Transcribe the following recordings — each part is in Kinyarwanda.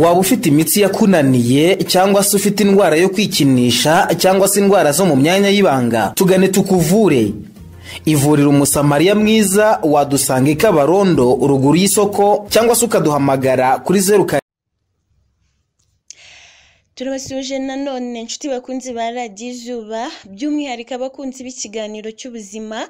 waba ufite imitsi yakunaniye cyangwa se ufite indwara yo kwikinisha cyangwa se indwara zo mu myanya y'ibanga, tugane tukuvure. Ivuriro Umusamariya Mwiza wadusanga i Kabarondo ruguru y'isoko cyangwa se ukaduhamagara kuri 0. Turabasuje nanone inshuti bakunzi ba Radio Izuba, by'umwihariko abakunzi b'ikiganiro cy'ubuzima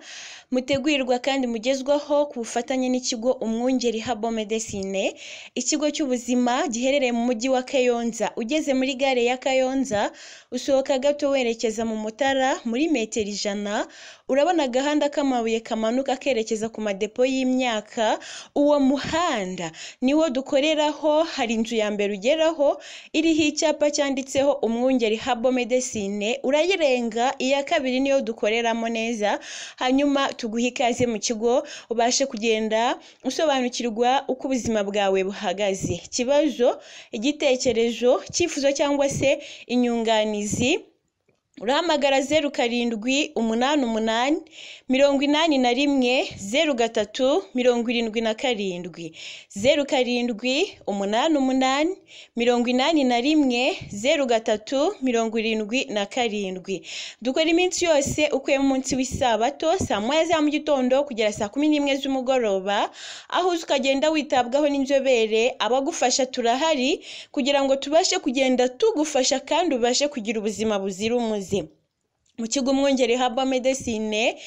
mutegurirwa kandi mugezwaho ku bufatanye n'ikigo Umwungeri Herbal Medicine, ikigo cy'ubuzima giherereye mu mujyi wa Kayonza. Ugeze muri gare ya Kayonza usohoka gato werekeza mu Mutara muri metero 100, urabona agahanda k'amabuye kamanuka kerekeza ku madepo y'imyaka. Uwo muhanda niwo dukoreraho, hari inzu ya mbere ugeraho iriho icyapa cyanditseho Umwungeri Herbal Medicine, urayirenga. Iya kabiri niyo dukoreramo neza, hanyuma tuguha ikaze mu kigo ubashe kugenda usobanukirwa uko ubuzima bwawe buhagaze. Ikibazo, igitekerezo, cyifuzo cyangwa se inyunganizi, urahamagara 0788 81 03 77 0788 81 03 77. Dukora iminsi yose ukuye mu munsi w'isabato saa 9 za mu gitondo kugera saa 11 z'umugoroba, aho ukagenda witabwaho n'inzobere. Abagufasha turahari kugira ngo tubashe kugenda tugufasha kandi ubashe kugira ubuzima buzira umuze. Mu kigo Umwungeri Herbal Medicine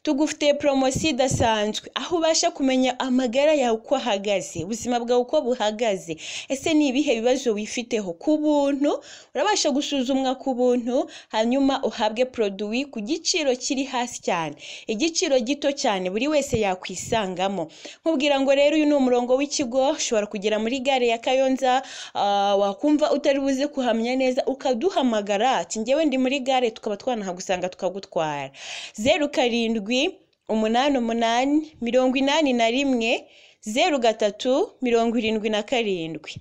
tugufite promotion idasanzwe, aho ubasha kumenya amagara yawe uko ahagaze, ubuzima bwawe uko buhagaze. Ese ni ibihe bibazo wifiteho? Ku buntu urabasha gusuzumwa ku buntu, hanyuma uhabwe produit ku giciro kiri hasi cyane, igiciro gito cyane buri wese yakwisangamo. Nkubwira ngo rero uyu ni umurongo w'ikigo, ushobora kugera muri gare ya Kayonza, wakumva utari buze kuhamya neza ukaduhamagara ati ngewe ndi muri gare, tukaba twanahagusanga tukagutwara. 0788 81 81 03 77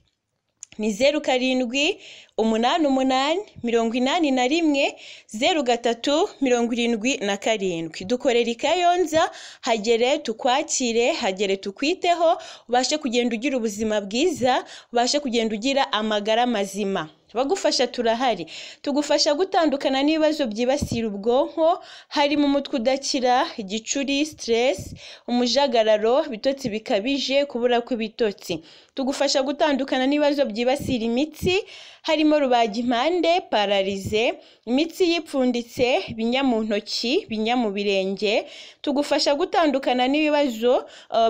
ni 0788 81 81 03 77. Dukorera i Kayonza, hagere tukwakire, hagere tukwiteho, ubashe kugenda ugira ubuzima bwiza, ubashe kugenda ugira amagara mazima. Bagufasha turahari, tugufasha gutandukana n'ibibazo byibasira ubwonko, harimo umutwe udakira, igicuri, stress, umujagararo, bitotsi bikabije, kubura kw'ibitotsi. Tugufasha gutandukana n'ibibazo byibasira imitsi, harimo rubagimpande, paralize, imitsi yipfunditse, binya mu ntoki, binya mu birenge. Tugufasha gutandukana n'ibibazo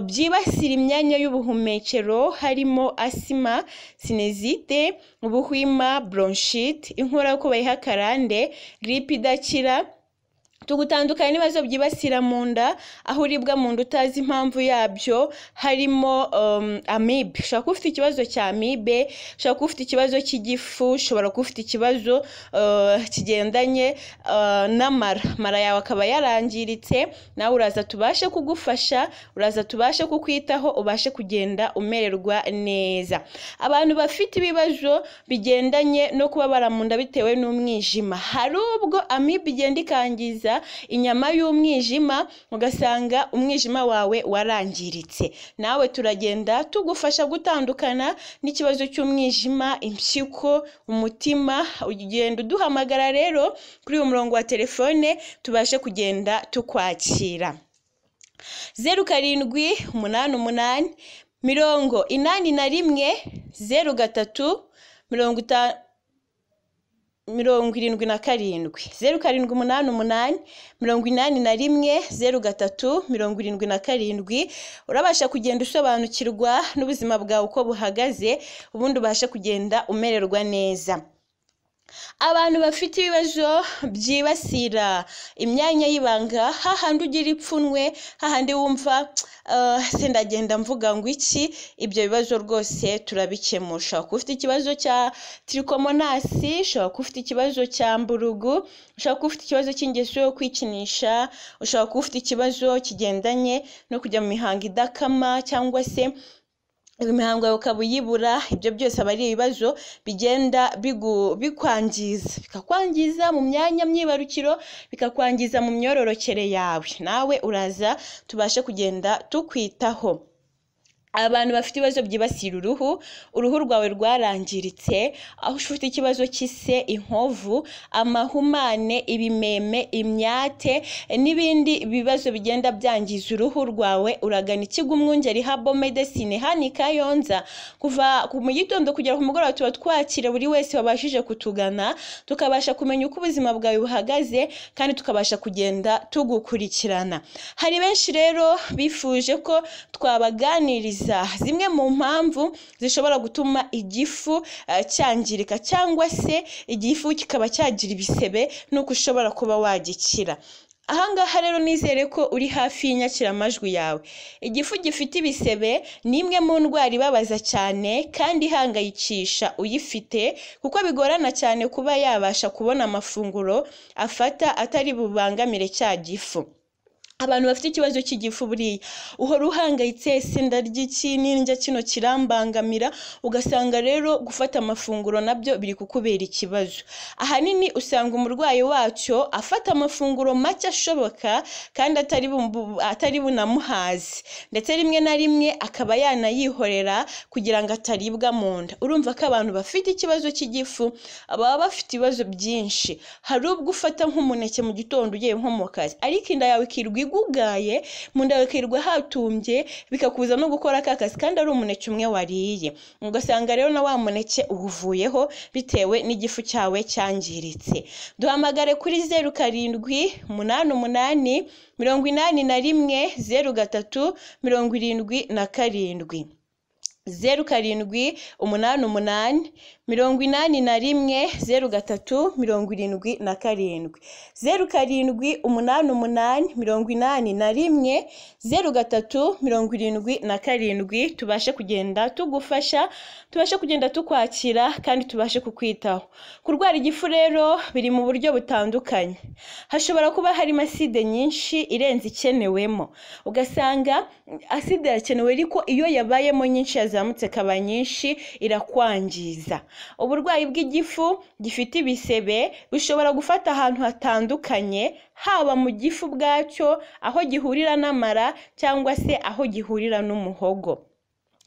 byibasira imyanya y'ubuhumekero, harimo asima, sinezite, ubuhwima, bronchite, inkorora ko bayiha karande, gripe idakira. Tugutandukana n'ibibazo byibasira mu nda, aho uribwa mu nda utazi impamvu yabyo, harimo amibe. Ushobora kuba ufite ikibazo cya amibe, ushobora kuba ufite ikibazo cy'igifu, ushobora kuba ufite ikibazo kigendanye n'amara yawe akaba yarangiritse. Nawe uraza tubashe kugufasha, uraza tubashe kukwitaho, ubashe kugenda umererwa neza. Abantu bafite ibibazo bigendanye no kubabara mu nda bitewe n'umwijima, hari ubwo amibe igenda ikangiza inyama y'umwijima, ugasanga umwijima wawe warangiritse. Nawe turagenda tugufasha gutandukana n'ikibazo cy'umwijima, impyiko, umutima. Ugenda uduhamagara rero kuri uyu murongo wa telefone tubashe kugenda tukwakira. 0788 81 81 03 77 0788 81 81 03 77. Urabasha kugenda usobanukirwa n'ubuzima bwawe uko buhagaze, ubundi ubasha kugenda umererwa neza. Abantu bafite ibibazo byibasira imyanya y'ibanga, hahandi ugira ipfunwe, hahandi wumva sendagenda mvuga ngo iki, ibyo bibazo rwose turabikemura. Ushobora kuba ufite ikibazo cya trichomonasi, ushobora kuba ufite ikibazo cya mburugu, ushobora kuba ufite ikibazo cy'ingeso yo kwikinisha, ushobora kuba ufite ikibazo kigendanye no kujya mu mihango idakama, cyangwa se imihango yawe ukaba uyibura. Ibyo byose aba ari ibibazo bigenda bikwangiza, bikakwangiza mu myanya myibarukiro, bikakwangiza mu myororokere yawe. Nawe uraza tubashe kugenda tukwitaho. abantu bafite ibibazo byibasira uruhu rwawe rwarangiritse, aho ufite ikibazo cy'ise, inkovu, amahumane, ibimeme, imyate n'ibindi bibazo bigenda byangiza uruhu rwawe, uragana ikigo Umwungeri Herbal Medicine hano i Kayonza. Kuva mu gitondo kugera ku mugoroba tuba twakira buri wese wabashije kutugana, tukabasha kumenya uko ubuzima bwawe buhagaze kandi tukabasha kugenda tugukurikirana. Hari benshi rero bifuje ko twabaganiriza zimwe mu mpamvu zishobora gutuma igifu cyangirika cyangwa se igifu kikaba cyagira ibisebe nuko ushobora kuba wagikira. Ahangaha rero nizere ko uri hafi y'inyakiramajwi yawe. Igifu gifite ibisebe ni imwe mu ndwara ibabaza cyane kandi ihangayikisha uyifite, kuko bigorana cyane kuba yabasha kubona amafunguro afata atari bubangamire cya gifu. Abantu bafite ikibazo cy'igifu buriya uhora uhangayitse, senda ry'iki n'indya kino kirambangamira, ugasanga rero gufata amafunguro nabyo biri kukubera ikibazo. Ahanini usanga umurwayi wacyo afata amafunguro make ashoboka kandi atari bunamuhaze, ndetse rimwe na rimwe akaba yanayihorera kugira ngo ataribwa mu nda. Urumva ko abantu bafite ikibazo cy'igifu baba bafite ibibazo byinshi. Hari ubwo ufata nk'umuneke mu gitondo ugiye nko mu kazi, ariko inda yawe ikirwa igugaye, mu nda ikirwa hatumbye, bikakuza no gukora akazi kandi ari umuneke umwe wariye. Ugasanga rero na wa muneke uvuyeho bitewe n'igifu cyawe cyangiritse. Duhamagare kuri 0788 81 81 03 77 0788 81 81 03 77 0788 81 03 77 tubashe kugenda tugufasha, tubashe kugenda tukwakira kandi tubashe kukwitaho. Kurwara igifu rero biri mu buryo butandukanye. Hashobora kuba harimo aside nyinshi irenze ikenewemo, ugasanga aside yakenewe ariko iyo yabayemo nyinshi yazamutse kaba nyinshi irakwangiza. Uburwayi bw'igifu gifite ibisebe bishobora gufata ahantu hatandukanye, haba mu gifu bwacyo, aho gihurira n'amara cyangwa se aho gihurira n'umuhogo.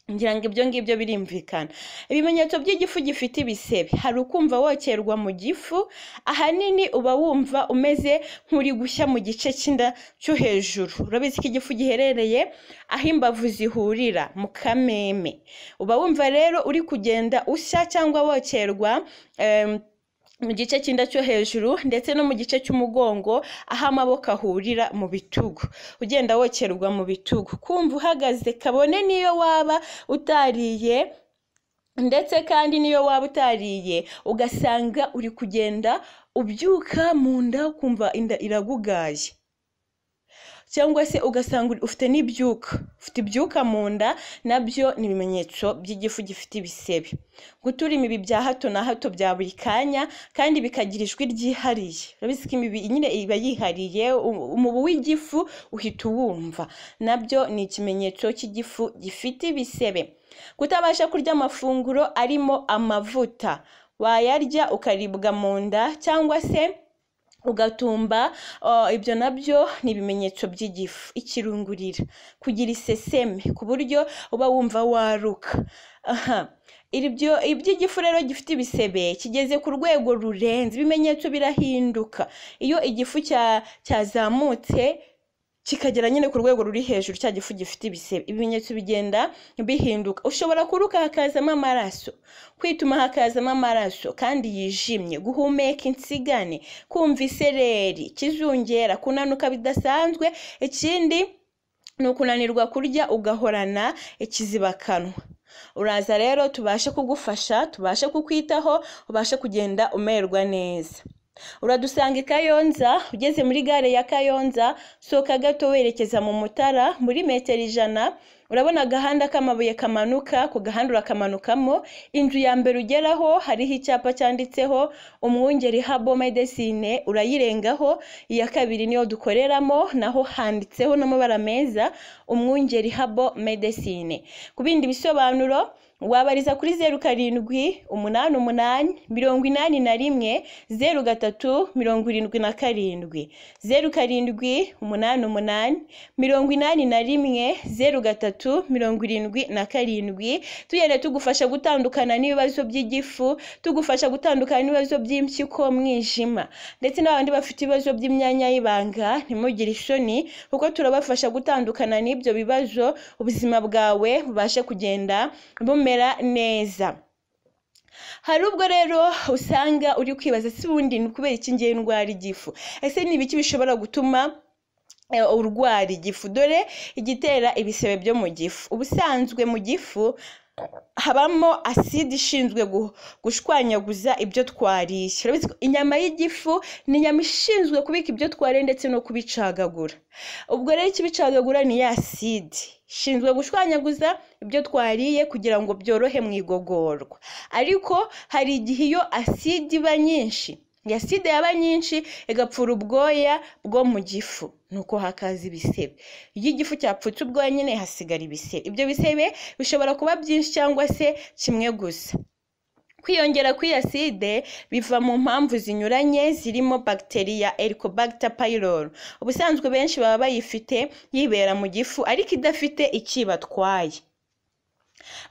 Ngira ngo ibyo ngibyo birimvikana. Ibimenyetso by'igifu gifite ibisebe: hari ukumva wokerwa mu gifu, ahanini uba wumva umeze nk'uri gushya mu gice cy'inda cyo hejuru. Urabizi ko igifu giherereye aho imbavu zihurira mu kameme. Uba wumva rero uri kugenda ushya cyangwa wokerwa mu gice cy'inda cyo hejuru ndetse no mu gice cy'umugongo aho amaboko ahurira mu bitugu, ugenda wokerwa mu bitugu, kumva uhagaze kabone niyo waba utariye, ndetse kandi niyo waba utariye ugasanga uri kugenda ubyuka mu nda kumva inda iragugaye, cyangwa se ugasanga ufite ibyuka mu nda. Nabyo ni ibimenyetso by'igifu gifite ibisebe. Gutura imibi bya hato na hato bya buri kanya kandi bikagira ijwi ryihariye. Urabizi ko imibi nyine iba yihariye, umubu w'igifu uhita uwumva. Nabyo ni ikimenyetso cy'igifu gifite ibisebe. Kutabasha kurya amafunguro arimo amavuta, wayarya ukaribwa mu nda cyangwa se ugatumba, ibyo nabyo ni ibimenyetso by'igifu. Ikirungurira, kugira iseseme ku buryo uba wumva waruka. Iby'igifu rero gifite ibisebe kigeze ku rwego rurenze, ibimenyetso birahinduka. Iyo igifu cyazamutse kikagera nyine ku rwego ruri hejuru, cya gifu gifite ibisebe, ibimenyetso bigenda bihinduka. Ushobora kuruka hakazamo amaraso, kwituma hakazamo amaraso kandi yijimye, guhumeka insigane, kumva isereri, kizungera, kunanuka bidasanzwe. Ikindi ni ukunanirwa kurya ugahorana ikizibakanwa. Uraza rero tubashe kugufasha, tubashe kukwitaho, ubashe kugenda umererwa neza. Uradusanga i Kayonza, ugeze muri gare ya Kayonza, soka gato werekeza mu Mutara, muri metero 100 urabona agahanda k'amabuye kamanuka, ku gahanda urakamanukamo. Inzu ya mbere ugeraho hariho icyapa cyanditseho Umwungeri Herbal Medicine, urayirengaho. Iya kabiri niyo dukoreramo, naho handitseho n'amabara meza Umwungeri Herbal Medicine. Ku bindi bisobanuro wabariza kuri 0788 81 03 77 0788 81 03 77 tugenda tugufasha gutandukana n'ibibazo by'igifu, tugufasha gutandukana n'ibibazo by'impyiko, mwijima, ndetse n'abandi bafite ibibazo by'imyanya y'ibanga. Ntimugire isoni kuko turabafasha gutandukana n'ibyo bibazo, ubuzima bwawe bubashe kugenda bumera neza. Hari ubwo rero usanga uri kwibaza si ubundi ni kubera iki ngiye ndwara igifu, ese ni ibiki bishobora gutuma urwara igifu? Dore igitera ibisebe byo mu gifu. Ubusanzwe mu gifu habamo aside ishinzwe gushwanyaguza ibyo twariye. Inyama y'igifu ni inyama ishinzwe kubika ibyo twariye ndetse no kubicagagura. Ubwo rero ikibicagagura ni ya aside ishinzwe gushwanyaguza ibyo twariye kugira ngo byorohe mu igogorwa. Ariko hari igihe iyo aside iba nyinshi, aside yaba nyinshi igapfura ubwoya bwo mu gifu, nuko hakaza ibisebe. Iyo igifu cyapfutse ubwoya nyine hasigara ibisebe. Ibyo bisebe bishobora kuba byinshi cyangwa se kimwe gusa. Kwiyongera kw'iyi aside biva mu mpamvu zinyuranye zirimo bacteria Helicobacter pylori. Ubusanzwe benshi baba bayifite yibera mu gifu ariko idafite ikibatwaye.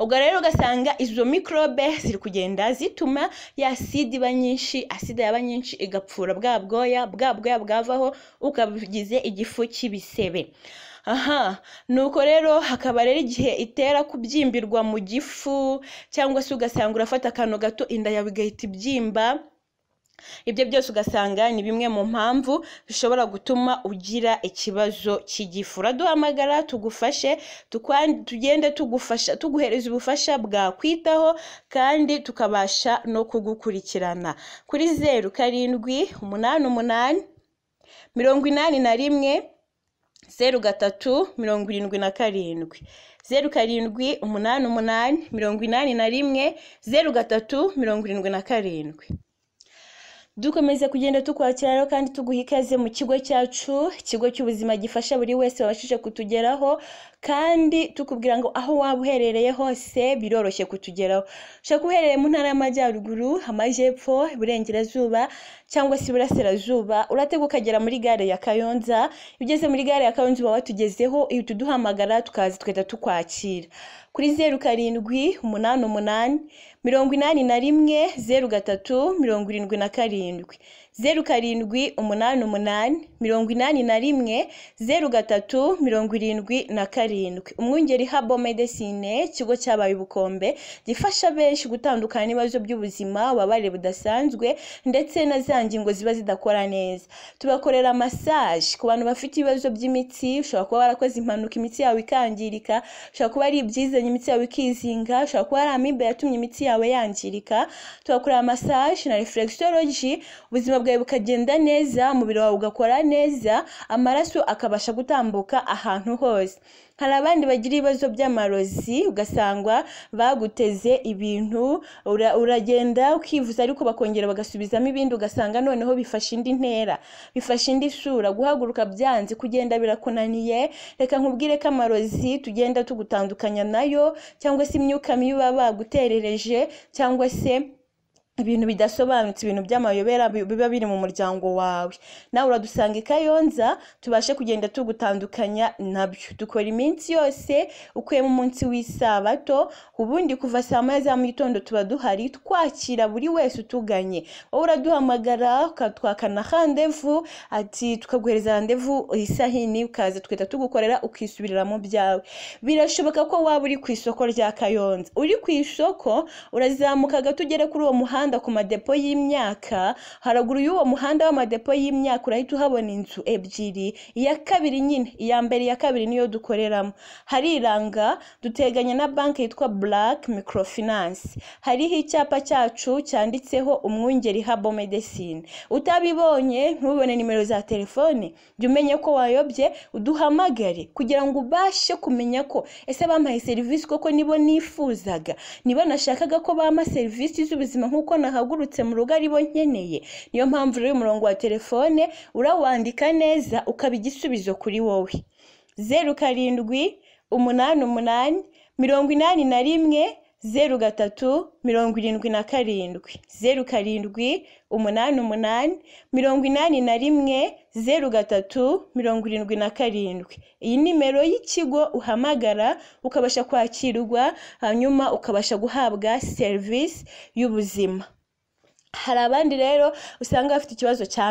Ubwo rero ugasanga izo microbe ziri kugenda zituma ya aside iba nyinshi, aside yaba nyinshi igapfura bwa bwoya bwavaho ukabigize igifu cy'ibisebe. Nuko rero hakaba rero igihe itera kubyimbirwa mu gifu, cyangwa se ugasanga urafata akantu gato inda yawe igahita ibyimba. Ibyo byose ugasanga ni bimwe mu mpamvu bishobora gutuma ugira ikibazo cy'igifu. Uraduhamagara tugufashe, tugende tugufasha, tuguhereza ubufasha bwakwitaho kandi tukabasha no kugukurikirana kuri 0788 81 03 77 0788 81 03 77. Dukomeza kugenda tukwakira rero kandi tuguha ikaze mu kigo cyacu, ikigo cy'ubuzima gifasha buri wese wabashije kutugeraho, kandi tukubwira ngo aho waba uherereye hose biroroshye kutugeraho. Ushaka uherereye mu ntara y'Amajyaruguru, Amajyepfo, Iburengerazuba cyangwa se Iburasirazuba, uratega ukagera muri gare ya Kayonza. Ugeze muri gare ya Kayonza uba watugezeho, iyo tuduhamagara tukaza twita tukwakira kuri 0788 81 03 77 0788 81 03 77. Umwungeri Herbal Medicine, ikigo cyabaye ubukombe gifasha benshi gutandukana n'ibibazo by'ubuzima, ububabare budasanzwe ndetse na za ngingo ziba zidakora neza. Tubakorera massage ku bantu bafite ibibazo by'imitsi. Ushobora kuba warakoze impanuka imitsi yawe ikangirika, ushobora kuba ari ibyizanye imitsi yawe ikizinga, ushobora kuba ari amibe yatumye imitsi yawe yangirika. Tubakorera massage na reflexology, ubuzima bwawe bukagenda neza, umubiri wawe ugakora neza, amaraso akabasha gutambuka ahantu hose. Hari abandi bagira ibibazo by'amarozi, ugasangwa baguteze ibintu, uragenda ukivuza ariko bakongera bagasubizamo ibindi, ugasanga noneho bifasha indi ntera, bifasha indi sura, guhaguruka byanze, kugenda birakunaniye. Reka nkubwire ko amarozi tugenda tugutandukanya nayo, cyangwa se imyuka mibi baba baguterereje, cyangwa se ibintu bidasobanutse, ibintu by'amayobera biba biri mu muryango wawe. Nawe uradusanga i Kayonza, tubashe kugenda tugutandukanya nabyo. Dukora iminsi yose ukuyemo umunsi w'isabato, ubundi kuva saa 9 za mu gitondo tuba duhari twakira buri wese utuganye. Wowe uraduhamagara ukatwakana rendezvous, ati tukaguhereza rendezvous isahini, ukaza twita tugukorera ukisubirira mu byawe. Birashoboka ko waba uri ku isoko rya Kayonza. Uri ku isoko urazamuka gatugere kuri uwo muhanda ku madepo y'imyaka. Haraguru y'uwo muhanda w'amadepo y'imyaka urahita uhabona inzu ebyiri, iya kabiri nyine, iya mbere iya kabiri niyo dukoreramo. Hariranga, duteganya na banki yitwa Black Microfinance. Hariho icyapa cyacu cyanditseho Umwungeri Herbal Medicine. Utabibonye ntubone nimero za telefone, jya umenye ko wayobye, uduhamagare kugira ngo ubashe kumenya ko ese bampaye serivisi koko nibo nifuzaga, niba nashakaga ko bampa serivisi z'ubuzima nkuko nahagurutse mu rugo aribo nkeneye. Niyo mpamvu rero umurongo wa telefone urawandika neza ukaba igisubizo kuri wowe. 0788 81 03 03 77 07 88 81 03 77. Iyi nimero y'ikigo uhamagara ukabasha kwakirwa hanyuma ukabasha guhabwa service y'ubuzima. Hari abandi rero usanga bafite ikibazo cya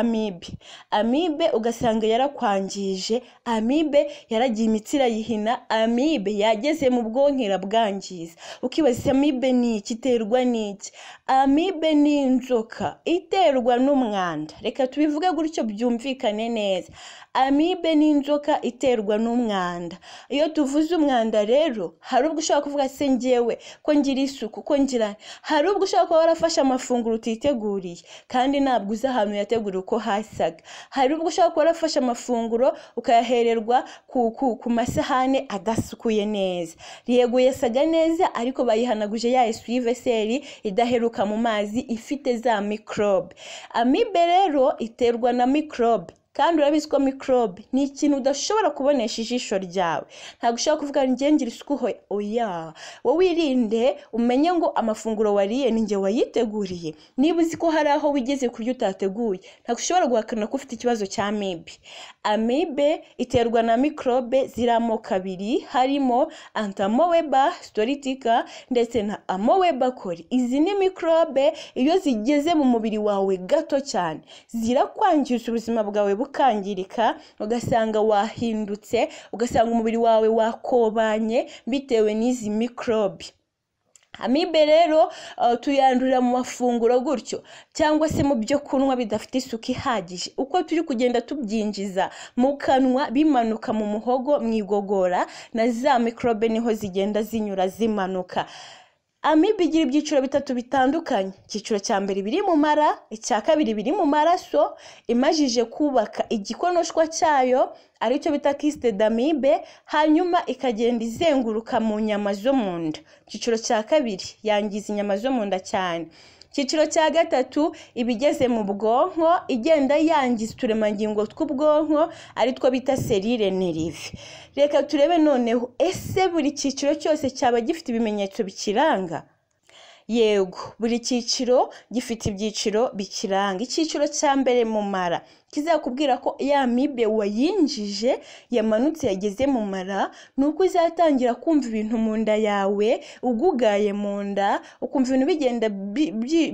amibe ugasanga yarakwangije, amibe yaragiye imitsi irayihina, amibe yageze mu bwonko bwangiza. Ukibaza amibe ni iki, iterwa n'iki? Amibe ni inzoka iterwa n'umwanda. Reka tubivuge gutyo byumvikane neza. Amibe ni inzoka iterwa n'umwanda. Iyo tuvuze umwanda rero, hari ubwo ushobora kuvuga se njyewe ko ngira isuku, ko ngira, hari ubwo ushobora kuba warafashe amafunguro utiteguriye kandi ntabwo uzi ahantu yateguriwe uko hasaga. Hari ubwo ushobora kuba warafashe amafunguro ukayahererwa ku masahane adasukuye neza. Yego yasaga neza ariko bayihanaguje ya essuie-vaisselle idaheruka mu mazi ifite za microbe. Amibe rero iterwa na microbe. Kandi urabizi ko microbe ni ikintu udashobora kubonesha ijisho ryawe. Ntabwo ushobora kuvuga ngo ngira isuku oya. Wowe wirinde umenye ngo amafunguro wariye ni nge wayiteguriye. Niba uzi ko hari aho wigeze kurya utateguye, ntabwo ushobora guhakana ko ufite ikibazo cya amibe. Amibe iterwa na microbe ziramo kabiri, harimo Entamoeba stolithica ndetse na Amoeba coli. Izi ni microbe iyo zigeze mu mubiri wawe gato cyane zirakwangiza ubuzima bwawe bukangirika, ugasanga wahindutse, ugasanga umubiri wawe wakobanye bitewe n'izi microbe. Amibe rero tuyandurira mu mafunguro gutyo cyangwa se mu byo kunywa bidafite isuku ihagije. Uko turi kugenda tubyinjiza mu kanwa bimanuka mu muhogo, mu igogora, na za microbe niho zigenda zinyura zimanuka. Amibe igira ibyiciro bitatu bitandukanye. Icyiciro cya mbere biri mu mara, icya kabiri biri mu maraso, imajije kubaka igikonoshwa cyayo aricyo bita kyste d'amibe, hanyuma ikagenda izenguruka mu nyama zo mu nda. Icyiciro cya kabiri yangiza inyama zo mu nda cyane. Icyiciro cya gatatu ibigeze mu bwonko, igenda yangiza uturemangingo tw'ubwonko ari two bita selile nerve. Reka turebe noneho ese buri cyiciro cyose cyaba gifite ibimenyetso bikiranga? Yego, buri cyiciro gifite ibyiciro bikiranga. Icyiciro cya mbere mu mara kizakubwira ko ya amibe wayinjije yamanutse yageze mu mara, nuko uzatangira kumva ibintu mu nda yawe, ugugaye mu nda, ukumva ibintu bigenda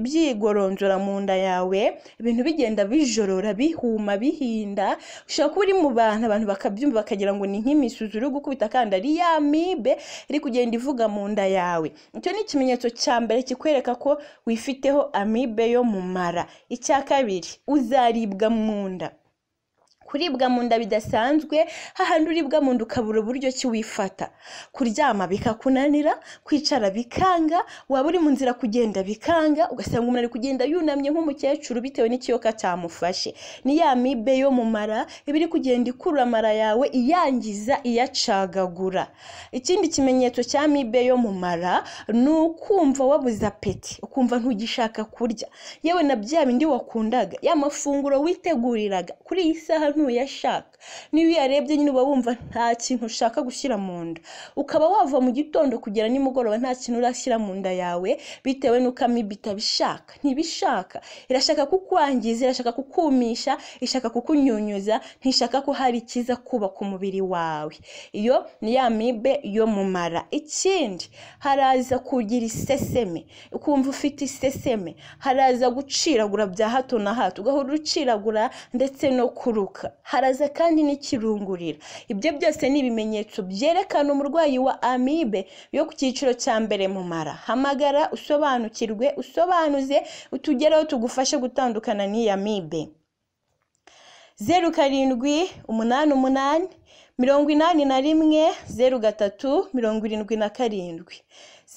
byigoronzora mu nda yawe, ibintu bigenda bijorora, bihuma, bihinda. Ushobora kuba uri mu abantu bakabyumva bakagira ngo ni nk'imisuzi uri gukubita kandi ari ya amibe iri kugenda ivuga mu nda yawe. Icyo ni ikimenyetso cya mbere kikwereka ko wifiteho amibe yo mu mara. Icya kabiri, uzaribwa mu nda. Kuribwa mu nda bidasanzwe, hahandi uribwa mu nda ukabura uburyo ki wifata. Kuryama bikakunanira, kwicara bikanga, waba uri mu nzira kugenda bikanga, ugasanga umuntu ari kugenda yunamye nk'umukecuru bitewe n'ikiyoka cyamufashe. Ni ya amibe yo mu mara iba iri kugenda ikurura amara yawe, iyangiza, iyacagagura. Ikindi kimenyetso cya amibe yo mu mara ni ukumva wabuze apeti, ukumva ntugishaka kurya. Yewe na bya bindi wakundaga, ya mafunguro witeguriraga kuri iyi saha ntuyashaka. Niba uyarebye nyine uba wumva nta kintu ushaka gushyira mu nda, ukaba wava mu gitondo kugera nimugoroba nta kintu urashyira mu nda yawe bitewe n'uko amibe itabishaka. Ntibishaka, irashaka kukwangiza, irashaka kukumisha, ishaka kukunyunyuza, ntishaka ko hari ikiza kuba ku mubiri wawe. Iyo ni ya amibe yo mu mara. Ikindi, haraza kugira iseseme, ukumva ufite iseseme, haraza guciragura bya hato na hato, ugahora uciragura ndetse no kuruka. Haraza kandi n'ikirungurira. Ibyo byose ni ibimenyetso byerekana umurwayi wa amibe yo ku cyiciro cya mbere mu mara. Hamagara usobanukirwe, usobanuze, utugereho tugufashe gutandukana n'iyi amibe. 0788 81 03 77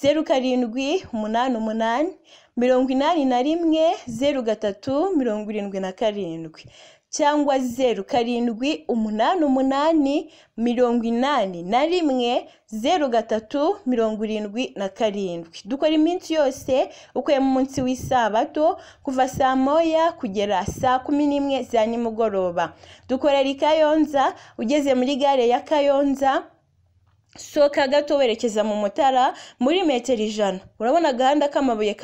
0788 81 03 77 cyangwa 0788 81 03 Dukora iminsi yose ukuye mu munsi w'isabato kuva saa moya kugera saa 11 za nimugoroba. Dukorera i Kayonza, ugeze muri gare ya Kayonza sohoka gato werekeza mu Mutara muri metero 100 urabona agahanda k'amabuye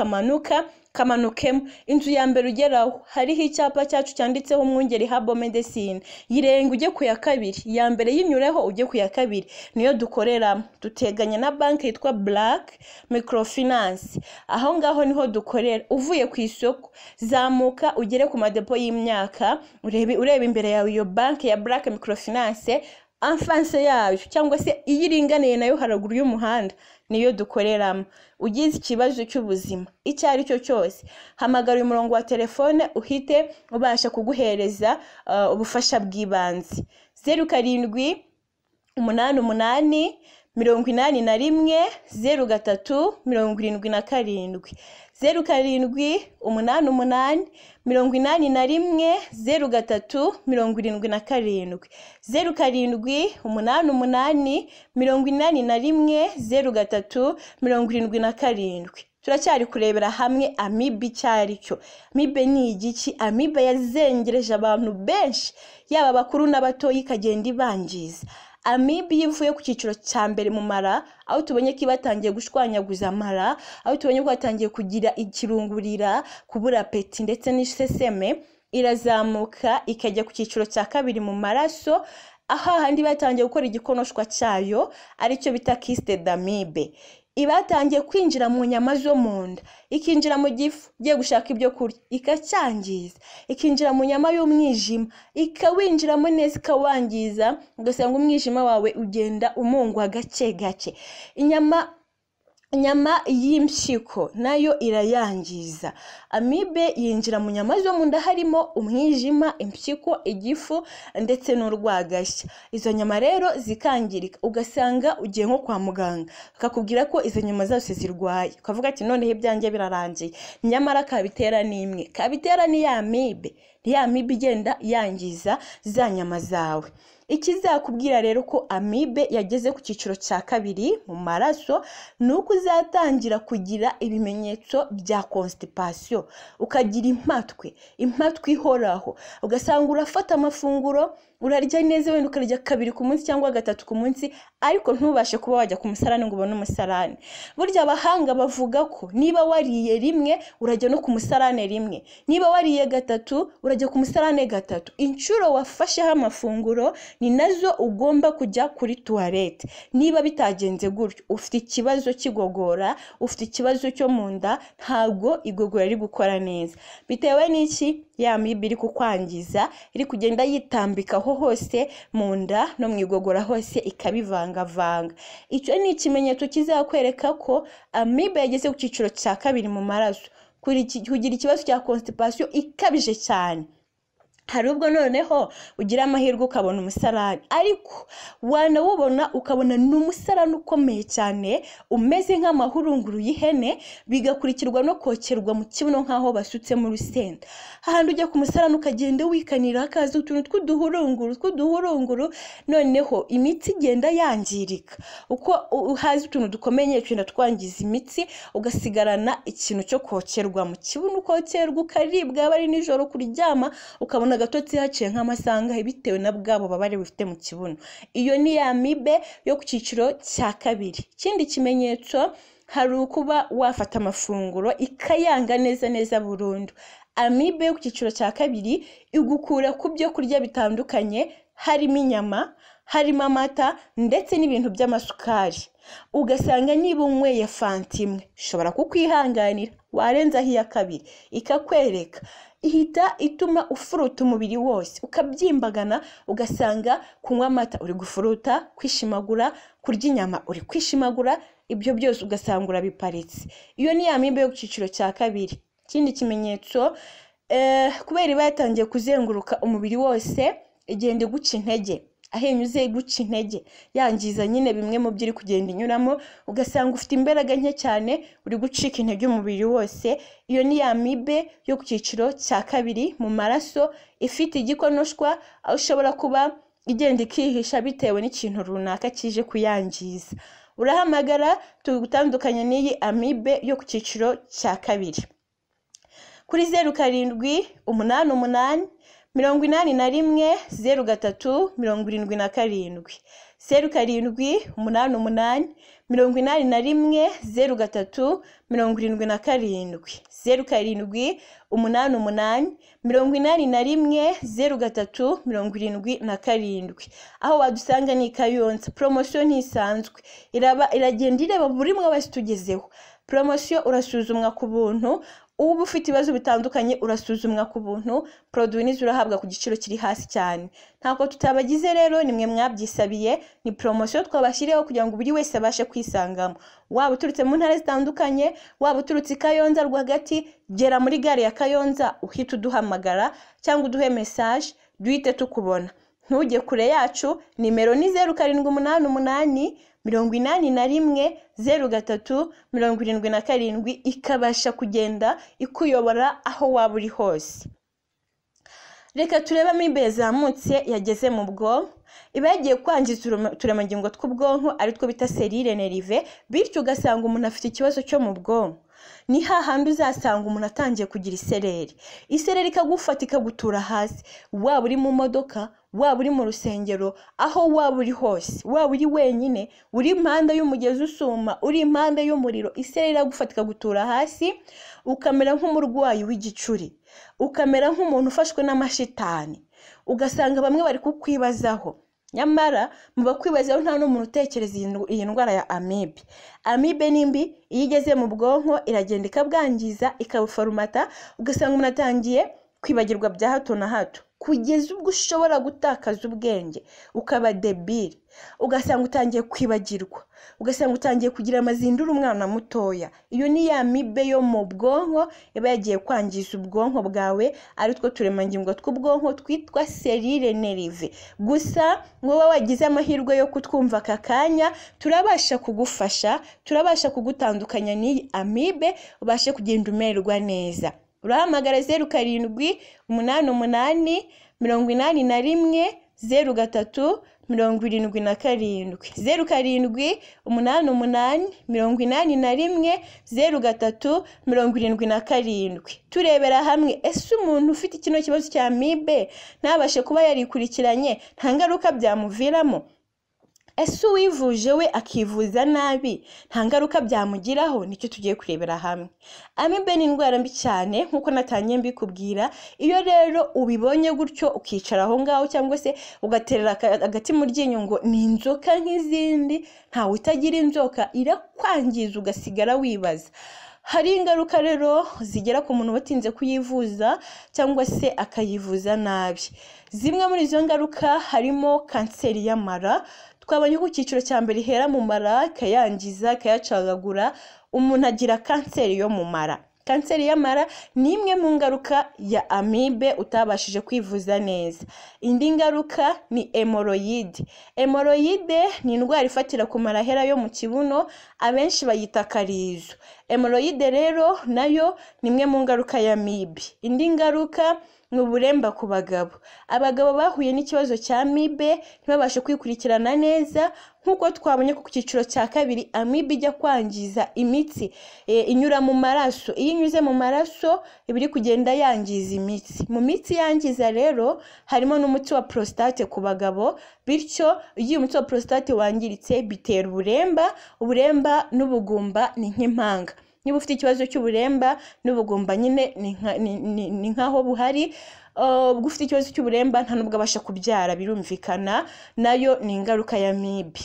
kamanukemo. Inzu ya mbere ugeraho hariho icyapa cyacu cyanditseho Umwungeri Herbal Medicine, yirenga ujye ku ya kabiri, ya mbere yinyureho ujye ku ya kabiri, niyo dukoreramo. Duteganya na banki yitwa Black Microfinance, aho ngaho niho dukorera. Uvuye ku isoko zamuka ugere ku madepo y'imyaka, urebe imbere yawe iyo banki ya Black Microfinance, enfanse yayo cyangwa se iyiringaniye nayo haraguru y'umuhanda, niyo dukoreramo. Ugize ikibazo cy'ubuzima icyo ari cyo cyose, hamagara uyu murongo wa telefone uhite ubasha kuguhereza ubufasha bw'ibanze. 0788 81 03 77 0788 81 81 03 77 0788 81 81 03 77. Turacyari kurebera hamwe amibe cyari cyo. Amibe ni igiki? Amibe yazengereje abantu benshi, yaba bakuru n'abato, ikagenda ibangiza. Amibe yivuye ku cyiciro cya mbere mu mara, aho tubonye ko batangiye gushwanyaguza amara, aho tubonye ko batangiye kugira ikirungurira, kubura apeti ndetse n'iseseme, irazamuka ikajya ku cyiciro cya kabiri mu maraso, aho handi batangiye gukora igikonoshwa cyayo aricyo bita kyste d'amibe. Ibatangiye kwinjira mu nyama zo mu nda, ikinjira mu gifu giye gushaka ibyo kurya, ikacyangiza, ikinjira mu nyama y'umwijima, ikawinjiramo neza ikawangiza, ugasanga umwijima wawe ugenda umungwa gake gake. Inyama y'impyiko nayo irayangiza. Amibe yinjira mu nyama zo mu nda harimo umwijima, impyiko, igifu ndetse n'urwagashya. Izo nyama rero zikangirika, ugasanga ugiye nko kwa muganga akakubwira ko izo nyama zose zirwaye, ukavuga ati none ibyanjye birarangiye, nyamara kabitera n'imwe, kabitera ni ya amibe, igenda yangiza za nyama zawe. Ikizakubwira rero ko amibe yageze ku cyiciro cya kabiri mu maraso, nuko uzatangira kugira ibimenyetso bya constipation, ukagira impatwe ihoraho, ugasanga urafata amafunguro, urarya neza, wenda ukarya 2 ku munsi cyangwa 3 ku munsi, ariko ntubashe kuba wajya ku musarane ngo ubone umusarane. Burya abahanga bavuga ko niba wariye rimwe urajya no ku musarane rimwe, niba wariye 3 urajya ku musarane 3. Inshuro wafasheho amafunguro ni nazo ugomba kujya kuri toilette. Niba bitagenze gutyo, ufite ikibazo kigogora, ufite ikibazo cyo mu nda, ntabwo igogora iri gukora neza. Bitewe n'iki? Ya amibe iri kukwangiza, iri kugenda yitambikaho hose mu nda no mu igogora hose, ikabivangavanga. Icyo ni ikimenyetso kizakwereka ko amibe yageze ku cyiciro cya kabiri mu maraso, kugira ikibazo cya constipation ikabije cyane. Hari ubwo noneho ugira amahirwe ukabona umusarani, ariko wanawubona ukabona n'umusarani ukomeye cyane umeze nk'amahurunguru y'ihene, bigakurikirwa no kokerwa mu kibuno nk'aho basutse mu rusenda. Ahandi ujya ku musarani ukagenda wikanira, hakaza utuntu tw'uduhurunguru, noneho imitsi igenda yangirika. Uko uhaza utuntu dukomeye cyane twangiza imitsi, ugasigarana ikintu cyo kokerwa mu kibuno, ukokerwa ukaribwa, bari nijoro kuryama ukabona agatotsi haciye nk'amasanga bitewe na bwabo babare bufite mu kibuno. Iyo ni ya amibe yo ku cyiciro cya kabiri. Ikindi kimenyetso hari ukuba wafata amafunguro ikayanga neza burundu. Amibe yo ku cyiciro cya kabiri igukura ku byo kurya bitandukanye, harimo inyama, harimo amata ndetse n'ibintu by'amasukari. Ugasanga niba unyweye fanta imwe ishobora kukwihanganira, warenzaho iya kabiri ikakwereka, ihita ituma ufuruta umubiri wose, ukabyimbagana, ugasanga kunywa amata uri gufuruta, kwishimagura, kurya inyama uri kwishimagura, ibyo byose ugasanga urabiparitse. Iyo ni amibe yo ku cyiciro cya kabiri. Ikindi kimenyetso, kubera iba yatangiye kuzenguruka umubiri wose, igenda guca intege, ahenyuze guca intege, yangiza nyine bimwe mu byo iri kugenda inyuramo, ugasanga ufite imbaraga nke cyane, uri gucika intege umubiri wose. Iyo ni amibe yo ku cyiciro cya kabiri mu maraso, ifite igikonoshwa, aho ushobora kuba igenda ikihisha bitewe n'ikintu runaka kije kuyangiza. Urahamagara tugutandukanya n'iyi amibe yo ku cyiciro cya kabiri kuri 0788 81 03 77 07 88 81 03 77 07 88 81 03 77. Aho wadusanga ni Kayonza. Promotion ntisanzwe, iragenda ireba buri mwe wese tugezeho. Promotion urasuzumwa ku buntu, ubu ufite ibibazo bitandukanye urasuzumwa ku buntu, produit nizo urahabwa ku giciro kiri hasi cyane. Ntako tutabagize rero, nimwe mwabyisabiye, ni promotion twabashyireho kugira ngo buri wese abashe kwisangamo. Waba uturutse mu ntara zitandukanye, waba uturutse Kayonza rwagati, gera muri gare ya Kayonza uhita uduhamagara cyangwa uduhe message duhite tukubona. Ntujye kure yacu, nimero ni 0788 81 03 77 ikabasha kugenda ikuyobora aho waba uri hose. Reka turebamo imbere zamutse yageze mu bwonko, iba yagiye kwangiza uturemangingo tw'ubwonko ari two bita selile nerve, bityo ugasanga umuntu afite ikibazo cyo mu bwonko. Ni hahandi uzasanga umuntu atangiye kugira isereri ikagufata ikagutura hasi, waba uri mu modoka, waba uri mu rusengero, aho waba uri hose, waba uri wenyine, uri impande y'umugezi usuma, uri impande y'umuriro, isereri iragufata ikagutura hasi, ukamera nk'umurwayi w'igicuri, ukamera nk'umuntu ufashwe n'amashitani, ugasanga bamwe bari kukwibazaho. Nyamara mu bakwibazaho nta n'umuntu utekereza iyi ndwara ya amibe. Amibe ni mbi, iyo igeze mu bwonko iragenda ikabwangiza, ikabuforumata, ugasanga umuntu atangiye kwibagirwa bya hato na hato, kugeza ubwo ushobora gutakaza ubwenge ukaba debile, ugasanga utangiye kwibagirwa, ugasanga utangiye kugira amazindura umwana mutoya. Iyo ni ya amibe yo mu bwonko, iba yagiye kwangiza ubwonko bwawe, ari two turemangingo tw'ubwonko twitwa selile nerve. Gusa wowe wagize amahirwe yo kutwumva aka kanya, turabasha kugufasha, turabasha kugutandukanya n'iyi amibe, ubashe kugenda umererwa neza. Urahamagara 07 88 81 03 77 07 88 81 03 77. Turebera hamwe, ese umuntu ufite kino kibazo cya amibe ntabashe kuba yarikurikiranye, nta ngaruka byamuviramo? Ese uwivuje we akivuza nabi, nta ngaruka byamugiraho? Nicyo tugiye kurebera hamwe. Amibe ni indwara mbi cyane nkuko natangiye mbikubwira. Iyo rero ubibonye gutyo ukicara aho ngaho cyangwa se ugaterera agati mu ryinyo ngo ni inzoka nk'izindi, ntawe utagira inzoka, irakwangiza ugasigara wibaza. Hari ingaruka rero zigera ku muntu watinze kuyivuza cyangwa se akayivuza nabi. Zimwe muri izo ngaruka harimo kanseri y'amara. Twabonye ko icyiciro cya mbere ihera mu mara, ikayangiza, ikayacagagura, umuntu agira kanseri yo mu mara. Kanseri y'amara ni imwe mu ngaruka ya amibe utabashije kwivuza neza. Indi ngaruka ni hemoroide. Hemoroide ni indwara ifatira ku marahera yo mu kibuno, abenshi bayita karizo. Hemoroide rero nayo ni imwe mu ngaruka ya amibe. Indi ngaruka ni uburemba ku bagabo. Abagabo bahuye n'ikibazo cya amibe ntibabashe kwikurikirana neza, nkuko twabonye ku cyiciro cya kabiri amibe ijya kwangiza imitsi inyura mu maraso. Iyo inyuze mu maraso ibiri kugenda yangiza imitsi. Mu mitsi yangiza rero harimo n'umuti wa prostate ku bagabo, bityo iyo umuti wa prostate wangiritse bitera uburemba n'ubugumba ni nk'impanga. Niba ufite ikibazo cy'uburemba n'ubugumba nyine ni nkaho buhari. Ubwo ufite ikibazo cy'uburemba nta nubwo abasha kubyara, birumvikana, nayo ni ingaruka ya amibe.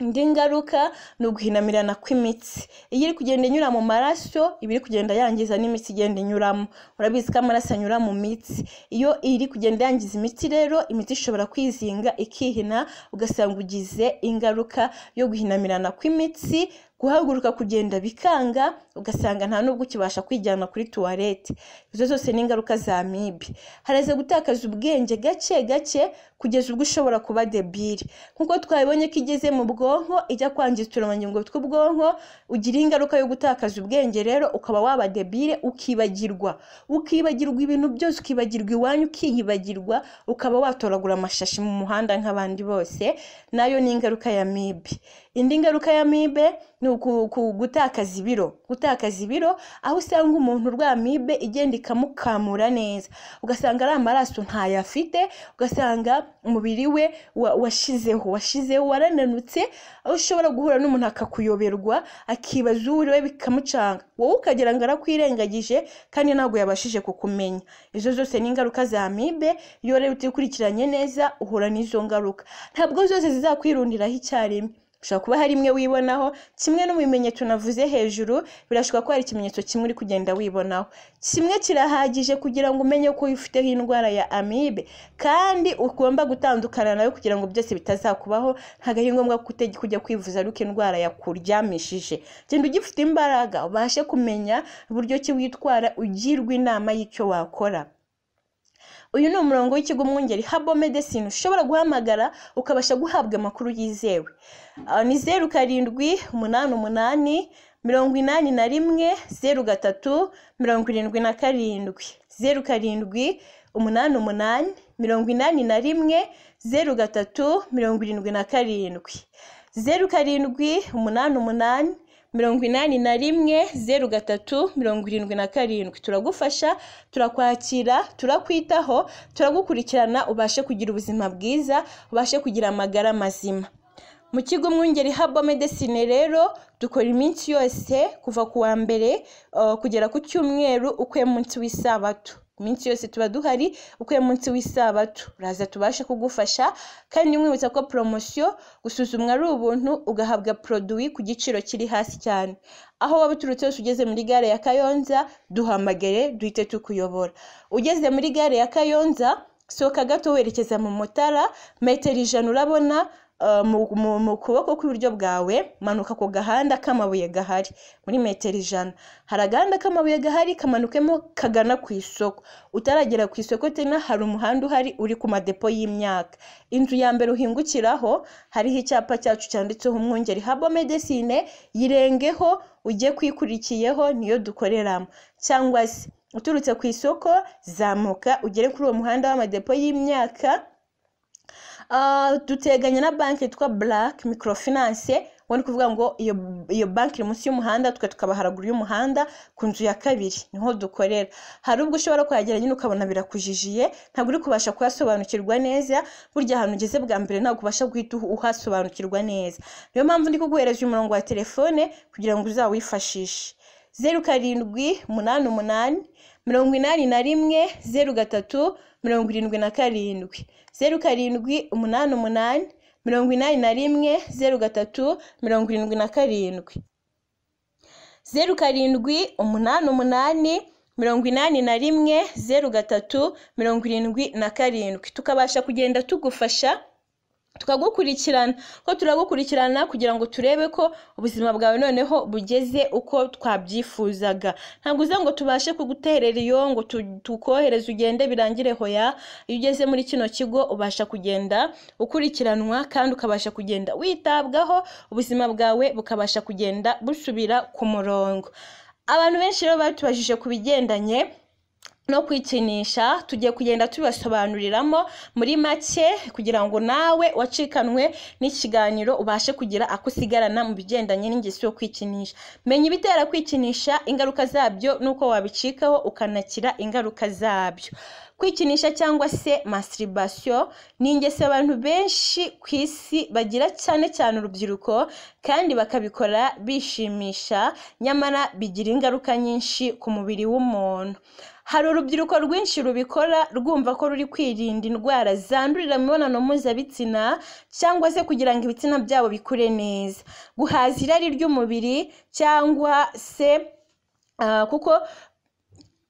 Indi ngaruka ni uguhinamirana kw'imitsi. Iyo iri kugenda inyura mu maraso iba iri kugenda yangiza n'imitsi igenda inyuramo. Urabizi ko amaraso anyura mu mitsi. Iyo iri kugenda yangiza imitsi rero, imitsi ishobora kwizinga ikihina, ugasanga ugize ingaruka yo guhinamirana kw'imitsi, guhaguruka kugenda bikanga, ugasanga nta nubwo ukibasha kwijyana kuri tuwarete. Izo zose ni ingaruka za amibe. Haraza gutakaza ubwenge gake gake kugeza ubwo ushobora kuba debile. Nkuko twabibonye ko igeze mu bwonko ijya kwangiza uturemangingo tw'ubwonko, ugira ingaruka yo gutakaza ubwenge rero, ukaba waba debile, ukibagirwa ibintu byose, ukibagirwa iwanyu, ukiyibagirwa, ukaba watoragura amashashi mu muhanda nk'abandi bose. Nayo ni ingaruka ya amibe. indi ngaruka ya amibe ni gutakaza ibiro aho usanga umuntu urwaye amibe igenda ikamukamura neza ugasanga ari amaraso ntayafite ugasanga umubiri we washizeho warananutse aho ushobora guhura n'umuntu akakuyoberwa akibaza uriwe bikamucanga wowe ukagira ngo arakwirengagije kandi ntabwo yabashije kukumenya. Izo zose ni ingaruka za amibe. Iyo rero utikurikiranye neza uhura n'izo ngaruka, ntabwo zose zizakwirundiraho icyarimwe. Ushobora kuba hari imwe wibonaho, kimwe no mu bimenyetso navuze hejuru birashoboka ko hari ikimenyetso kimwe uri kugenda wibonaho. Kimwe kirahagije kugira ngo umenye ko ufiteho indwara ya amibe kandi ugomba gutandukana nayo kugira ngo byose bitazakubaho. Ntabwo ari ngombwa kujya kwivuza ariko indwara yakuryamishije. Genda ugifite imbaraga ubashe kumenya uburyo ki witwara, ugirwa inama y'icyo wakora. Uyu ni umurongo w'ikigo Umwungeri Herbal Medicine ushobora guhamagara ukabasha guhabwa amakuru yizewe. Ni 0788 81 03 77 0788 81 03 77 0788 81 03 77. Turagufasha, turakwakira, turakwitaho, turagukurikirana ubashe kugira ubuzima bwiza, ubashe kugira amagara mazima. Mu kigo Umwungeri Herbal Medicine rero dukora iminsi yose kuva ku wa mbere kugera ku cyumweru ukwe munsi w'isabato. Iminsi yose tuba duhari ukwe munsi w'isabato. Uraza tubashe kugufasha kandi mwibutsa ko promotion gusuzumwa ari ubuntu ugahabwa produit ku giciro kiri hasi cyane. Aho waba uturutse wose ugeze muri gare ya Kayonza duhamagare duhite tukuyobora. Ugeze muri gare ya Kayonza soka gato werekeza mu Mutara metero 100 urabona mu kuboko kw'iburyo bwawe manuka ku gahanda k'amabuye gahari muri metero 100. Hari agahanda k'amabuye gahari kamanukemo kagana ku isoko. Utaragera ku isoko tena hari umuhanda uhari uri ku madepo y'imyaka. Inzu ya mbere uhingukiraho hariho icyapa cyacu cyanditseho Umwungeri Herbal Medicine, yirengeho ujye kwikurikiyeho niyo dukoreramo. Cyangwa se uturutse ku isoko zamuka ugere kuri uwo muhanda w'amadepo y'imyaka. Duteganya na banki yitwa Black Microfinance. Wani kuvuga ngo iyo banki iri munsi y'umuhanda tukaba haraguru y'umuhanda ku nzu ya kabiri niho dukorera. Hari ubwo ushobora kuhagera nyine ukabona birakujijiye, ntabwo uri kubasha kuhasobanukirwa neza. Burya ahantu ugeze bwa mbere ntabwo ubasha guhita uhasobanukirwa neza. Niyo mpamvu ndi kuguhereza umurongo wa telefone kugira ngo uzawifashishe. 0788 81 03 77 0788 81 03 77 0788 81 03 77. Tukabasha kugenda tugufasha tukagukurikirana ko turagukurikirana kugira ngo turebe ko ubuzima bwawe noneho bugeze uko twabyifuzaga. Ntabwo uza ngo tubashe kuguterera iyo ngo tukohereza ugende birangire hoya. Iyo ugeze muri kino kigo ubasha kugenda ukurikiranwa kandi ukabasha kugenda witabwaho, ubuzima bwawe bukabasha kugenda busubira ku murongo. Abantu benshi rero batubajije kubigendanye no kwikinisha, tugiye kugenda tubasobanuriramo muri make kugira ngo nawe wacikanwe n'ikiganiro ubashe kugira akusigarana mu bigendanye n'ingeso yo kwikinisha. Menya ibitera kwikinisha, ingaruka zabyo nuko wabicikaho ukanakira ingaruka zabyo. Kwikinisha cyangwa se masturbation ni ingeso abantu benshi ku isi bagira, cyane cyane urubyiruko, kandi bakabikora bishimisha, nyamara bigira ingaruka nyinshi ku mubiri w'umuntu. Hari urubyiruko rwinshi rubikora rwumva ko ruri kwirinda indwara zandurira mu mibonano mpuzabitsina cyangwa se kugira ngo ibitsina byabo bikure neza, guhaza irari ry'umubiri cyangwa se kuko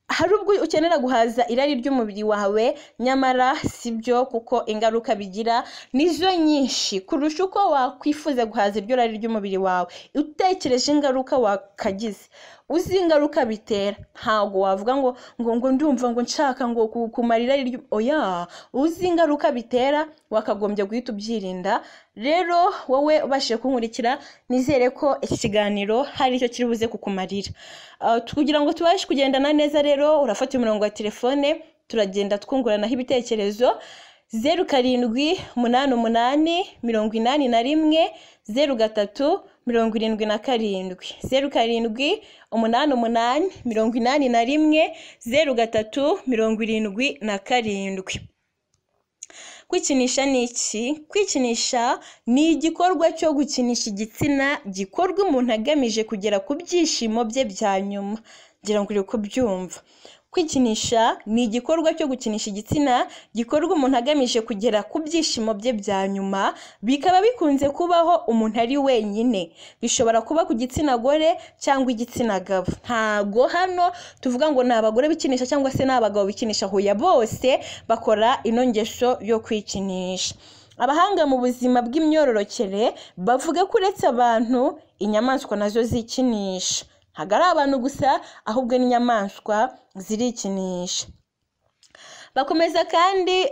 hari ubwo ukenera guhaza irari ry'umubiri wawe, nyamara sibyo kuko ingaruka bigira nizo nyinshi kurusha uko wakwifuza guhaza iryo rari ry'umubiri wawe. Utekereje ingaruka wakagize, uzi ingaruka bitera, ntago wavuga ngo ndumva ngo nshaka ngo kumarira iryo oya. Uzi ingaruka bitera wakagombye guhita ubyirinda. Rero wowe ubashije kunkurikira, nizere ko ikiganiro hari icyo kiri buze kukumarira. Kugira ngo tubashe kugendana neza rero urafata umurongo wa telefone, turagenda twunguranaho ibitekerezo. 0788 81 03 77 0788 81 03 77. Kwikinisha ni iki? Kwikinisha ni igikorwa cyo gukinisha igitsina gikorwa umuntu agamije kugera ku byishimo bye bya nyuma. Ngira ngo uri kubyumva. Kwikinisha ni igikorwa cyo gukinisha igitsina gikorwa umuntu agamije kugera ku byishimo bye bya nyuma, bikaba bikunze kubaho umuntu ari wenyine. Bishobora kuba ku gitsina gore cyangwa igitsina gabo. Ntago hano tuvuga ngo ni abagore bikinisha cyangwa se n'abagabo bikinisha, hoya bose bakora ino ngeso yo kwikinisha. Abahanga mu buzima bw'imyororokere bavuga ko uretse abantu, inyamaswa nazo zikinisha. Ntago ari abantu gusa ahubwo n'inyamaswa zirikinisha. Bakomeza kandi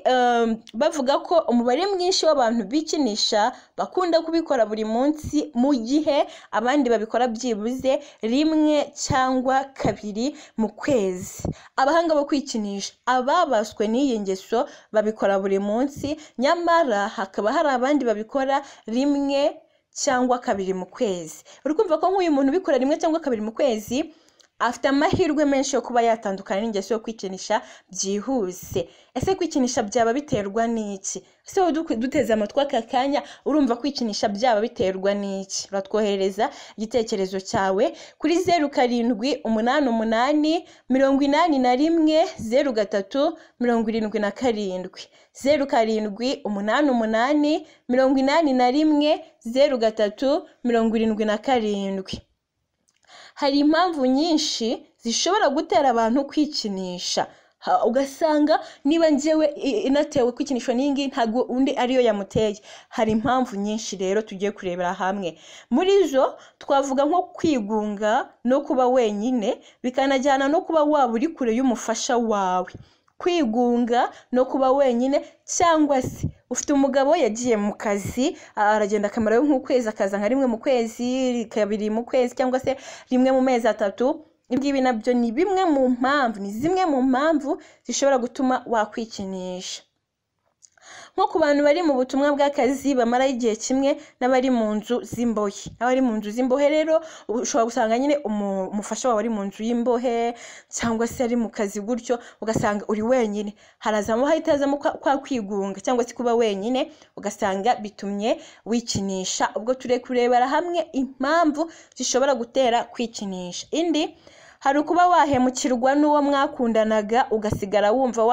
bavuga ko umubare mwinshi w'abantu bikinisha bakunda kubikora buri munsi, mu gihe abandi babikora byibuze rimwe cyangwa kabiri mu kwezi. Abahanga bo kwikinisha ababaswe n'iyi ngeso babikora buri munsi, nyamara hakaba hari abandi babikora rimwe cyangwa kabiri mu kwezi. Uri kumva ko nk'uyu muntu ubikora rimwe cyangwa kabiri mu kwezi afite amahirwe menshi yo kuba yatandukana n'ingeso yo kwikinisha byihuse. Ese kwikinisha byaba biterwa n'iki? Ese wowe duteze amatwi aka kanya urumva kwikinisha byaba biterwa n'iki? Uratwohereza igitekerezo cyawe kuri 0788 81 03 77 0788 81 03 77. Hari impamvu nyinshi zishobora gutera abantu kwikinisha. Ugasanga niba njyewe inatewe kwikinishwa n'ingi ntago undi ariyo yamuteye. Hari impamvu nyinshi rero tugiye kurebera hamwe. Muri zo twavuga nko kwigunga no kuba wenyine, bikanajyana no kuba waba uri kure y'umufasha wawe. Kwigunga no kuba wenyine, cyangwa se ufite umugabo yagiye mu kazi, aragenda akamarayo nk'ukwezi, akaza nka rimwe mu kwezi, kabiri mu kwezi, cyangwa se rimwe mu mezi 3. Ibyo nabyo ni bimwe mu mpamvu, ni zimwe mu mpamvu zishobora gutuma wakwikinisha. Nko ku bantu bari mu butumwa bw'akazi bamara igihe kimwe n'abari mu nzu z'imbohe. Abari mu nzu z'imbohe rero ushobora gusanga nyine umufasha wawe ari mu nzu y'imbohe cyangwa se ari mu kazi gutyo, ugasanga uri wenyine. Harazamo hahitazamo kwa kwigunga cyangwa se kuba wenyine, ugasanga bitumye wikinisha. Ubwo kurebera hamwe impamvu zishobora gutera kwikinisha. Indi, hari ukuba wahemukirwa n'uwo mwakundanaga ugasigara wumva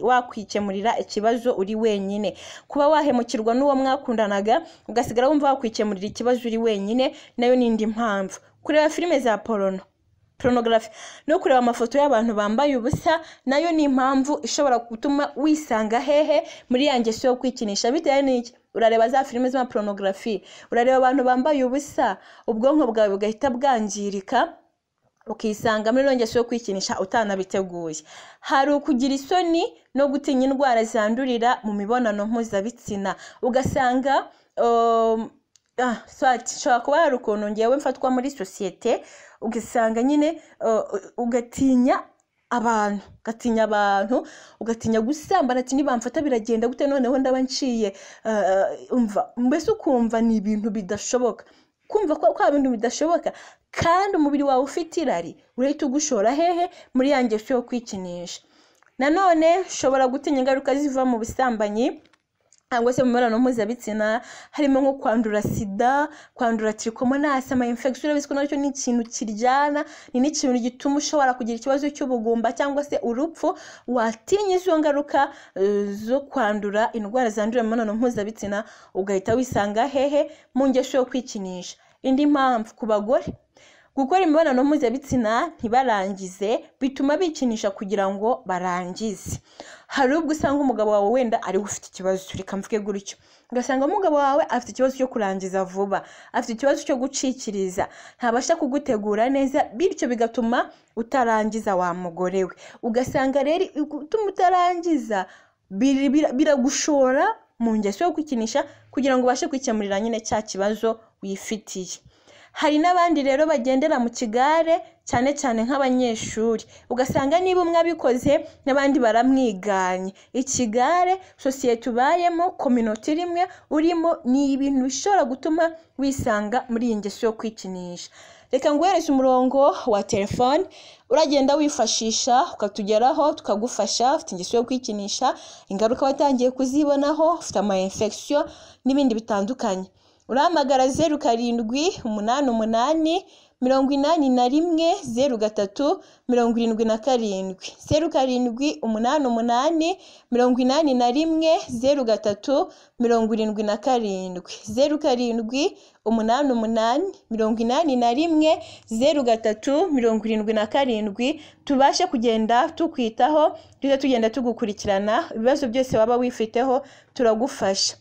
wakwikemurira ikibazo uri wenyine. Kuba wahemukirwa n'uwo mwakundanaga ugasigara wumva wakwikemurira ikibazo uri wenyine nayo ni indi mpamvu. Kureba filime za pornography no kureba amafoto y'abantu bambaye ubusa nayo ni impamvu ishobora gutuma wisanga hehe muri ya ngeso yo kwikinisha. Bitewe n'iki? Urareba za filime za pornography, urareba abantu bambaye ubusa, ubwonko bwawe bugahita bwangirika, ukisanga muri ngeso yo kwikinisha utanabiteguye. Hari ukugira isoni no gutinya indwara zandurira mu mibonano mpuzabitsina. Ugasanga shobora kuba hari ukuntu ngewe mfatwa muri sosiyete, ugasanga nyine ugatinya abantu, ugatinya gusambana, ati nibamfata biragenda gute, noneho ndaba nciye, mbese ukumva ni ibintu bidashoboka. Kumva ko bintu bidashoboka kandi umubiri wawe ufite irari, urahita ugushora hehe muri ya ngeso yo kwikinisha. Nanone shobora gutinya ingaruka ziva mu busambanyi cyangwa se mu mibonano mpuzabitsina, harimo nko kwandura sida, kwandura trichomonas, ama infection. Urabiziko nacyo ni ikintu kiryana, ni n'ikintu gituma ushobora kugira ikibazo cy'ubugumba cyangwa se urupfu. Watinya izo ngaruka zo kwandura indwara zandurira mu mibonano mpuzabitsina, ugahita wisanga hehe mu ngeso yo kwikinisha. Indi mpamvu, ku bagore gukora imibonano mpuzabitsina ntibarangize bituma bikinisha kugira ngo barangize. Hari ubwo usanga umugabo wawe wenda ari ufite ikibazo, reka mvuge gutyo, ugasanga umugabo wawe afite ikibazo cyo kurangiza vuba, afite ikibazo cyo gucikiriza, ntabasha kugutegura neza, bityo bigatuma utarangiza wa mugore we. Ugasanga rero utuma utarangiza biragushora mu ngeso yo kwikinisha kugira ngo ubashe kwikemurira nyine cya kibazo wifitiye. hari n'abandi rero bagendera mu kigare cyane cyane nk'abanyeshuri, ugasanga niba umwe abikoze n'abandi baramwiganye. Ikigare sosiyete ubayemo, community rimwe urimo, ni ibintu bishobora gutuma wisanga muri iyi ngeso yo kwikinisha. Reka nguhereze umurongo wa telefone uragenda wifashisha ukatugeraho tukagufasha. Ufite ingeso yo kwikinisha, ingaruka watangiye kuzibonaho, ufite ama infection n'ibindi bitandukanye, urahamagara 0788 81 03 77 0788 81 03 77 0788 81 03 77 tubashe kugenda tukwitaho, tugenda tugukurikirana ibibazo byose waba wifiteho turagufasha.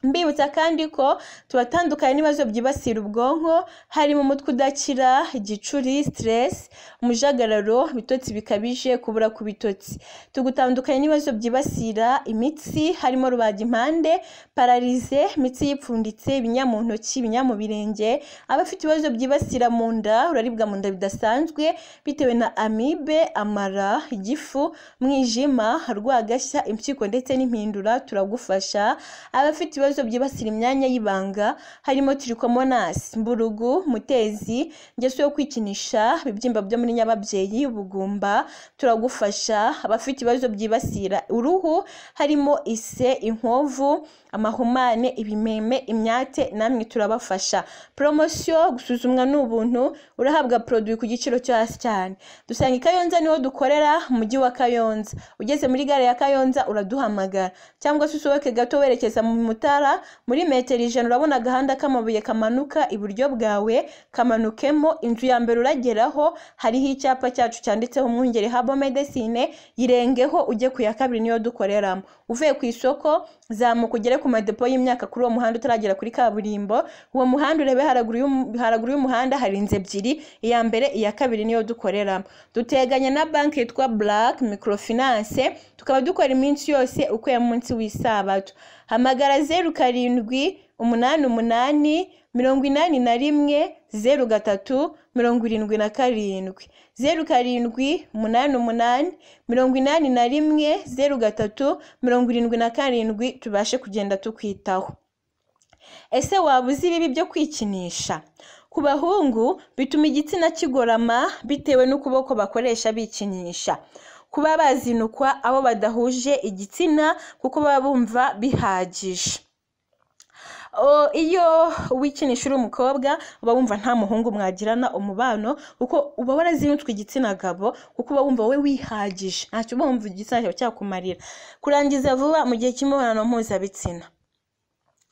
Mbibutsa kandi ko tubatandukanye n'ibibazo byibasira ubwonko, harimo umutwe udakira, igicuri, stress, umujagararo, bitotsi bikabije, kubura ku bitotsi. Tugutandukanye n'ibibazo byibasira imitsi, harimo rubagimpande, paralize, imitsi yipfunditse, ibinya mu ntoki, ibinya mu birenge. Abafite ibibazo byibasira mu nda, uraribwa mu nda bidasanzwe bitewe na amibe, amara, igifu, mwijima, rwagashya, impyiko ndetse n'impindura, turagufasha. Abafite ibibazo byibasira imyanya y'ibanga, harimo trichomonas, mburugu, mutezi, ingeso yo kwikinisha, ibibyimba byo muri nyababyeyi, ubugumba, turagufasha. Abafite ibibazo byibasira uruhu, harimo ise, inkovu, amahumane, ibimeme, imyate, namwe turabafasha. Promotion, gusuzumwa n'ubuntu, urahabwa produit ku giciro cyo hasi cyane. Dusanga i Kayonza niho dukorera, mu mujyi wa Kayonza. Ugeze muri gare ya Kayonza uraduhamagara, cyangwa se usohoke gato werekeza mu Mutara, muri metero 100 urabona agahanda k'amabuye kamanuka iburyo bwawe, kamanukemo, inzu ya mbere urageraho hariho icyapa cyacu cyanditseho Mwungeri Herbal Medicine, yirengeho ujye ku ya kabiri niyo dukoreramo. Uvuye ku isoko zamuka ugere ku madepo y'imyaka kuri uwo muhanda utaragera kuri kaburimbo. Uwo muhanda urebe haraguru y'umuhanda hari inzu ebyiri, iya mbere iya kabiri niyo dukoreramo. Duteganya na banki yitwa Black Microfinance, tukaba dukora iminsi yose ukuye munsi w'isabato. Hamagara 0788 81 81 03 77 0788 81 03 77 tubashe kugenda tukwitaho. Ese waba uzi ibibi byo kwikinisha? Ku bahungu bituma igitsina kigorama bitewe n'ukuboko bakoresha bikinisha. Kuba bazinukwa abo badahuje igitsina kuko baba bumva bihagije. Iyo wikinisha uri umukobwa uba wumva nta muhungu mwagirana umubano kuko uba warazinutswe igitsina gabo, kuko uba wumva we wihagije, ntacyo uba wumva igitsina cyawe cyakumarira. Kurangiza vuba mu gihe cy'imibonano mpuzabitsina.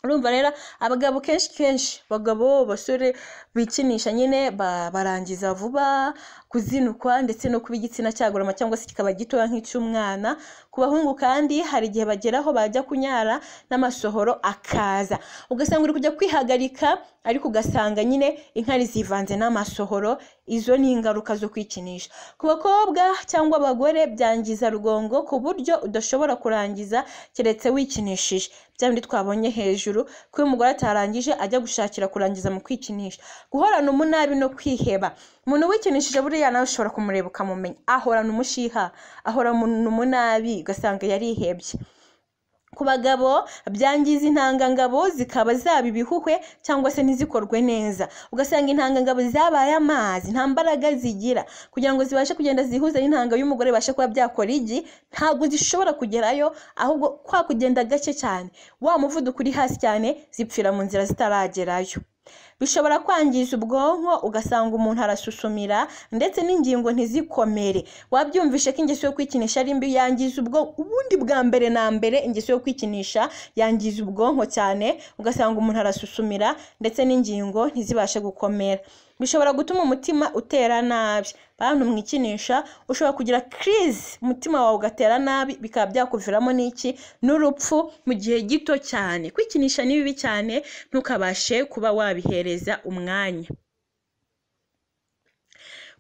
Urumva rero abagabo kenshi bagabo basore bikinisha nyine barangiza vuba, kuzinukwa ndetse no kuba igitsina cyagorama cyangwa se kikaba gitoya nk'icy'umwana. Ku bahungu kandi hari igihe bageraho bajya kunyara n'amasohoro akaza, ugasanga uri kujya kwihagarika ariko ugasanga nyine inkari zivanze n'amasohoro. Izo ni ingaruka zo kwikinisha. Ku bakobwa cyangwa abagore byangiza rugongo ku buryo udashobora kurangiza keretse wikinishije. Bya bindi twabonye hejuru ko umugore atarangije ajya gushakira kurangiza mu kwikinisha. Guhorana umunabi no kwiheba. Umuntu wikinishije buriya nawe ushobora kumureba ukamumenya, ahorana umushiha, ahorana umunabi, ugasanga yarihebye. Ku bagabo byangiza intangangabo zikaba zaba ibihuhwe cyangwa se ntizikorwe neza, ugasanga intangangabo zabaye amazi, nta mbaraga zigira kugira ngo zibashe kugenda zihuze n'intanga y'umugore bashe kuba byakora igi, ntabwo zishobora kugerayo, ahubwo kwa kugenda gake cyane, wa muvuduko uri hasi cyane zipfira mu nzira zitaragerayo. Bishobora kwangiza ubwonko, ugasanga umuntu arasusumira ndetse n'ingingo ntizikomere. Wabyumvishe ko ingeso yo kwikinisha ari mbi, yangiza ubwonko. Ubundi bwa mbere na mbere ingeso yo kwikinisha yangiza ubwonko cyane, ugasanga umuntu arasusumira ndetse n'ingingo ntizibashe gukomera. Bishobora gutuma umutima utera nabi. Bantu mwikinisha ushobora kugira crise, umutima wawe ugatera nabi, bikaba byakuviramo n'iki n'urupfu mu gihe gito cyane. Kwikinisha ni bibi cyane, ntukabashe kuba wabihereza umwanya.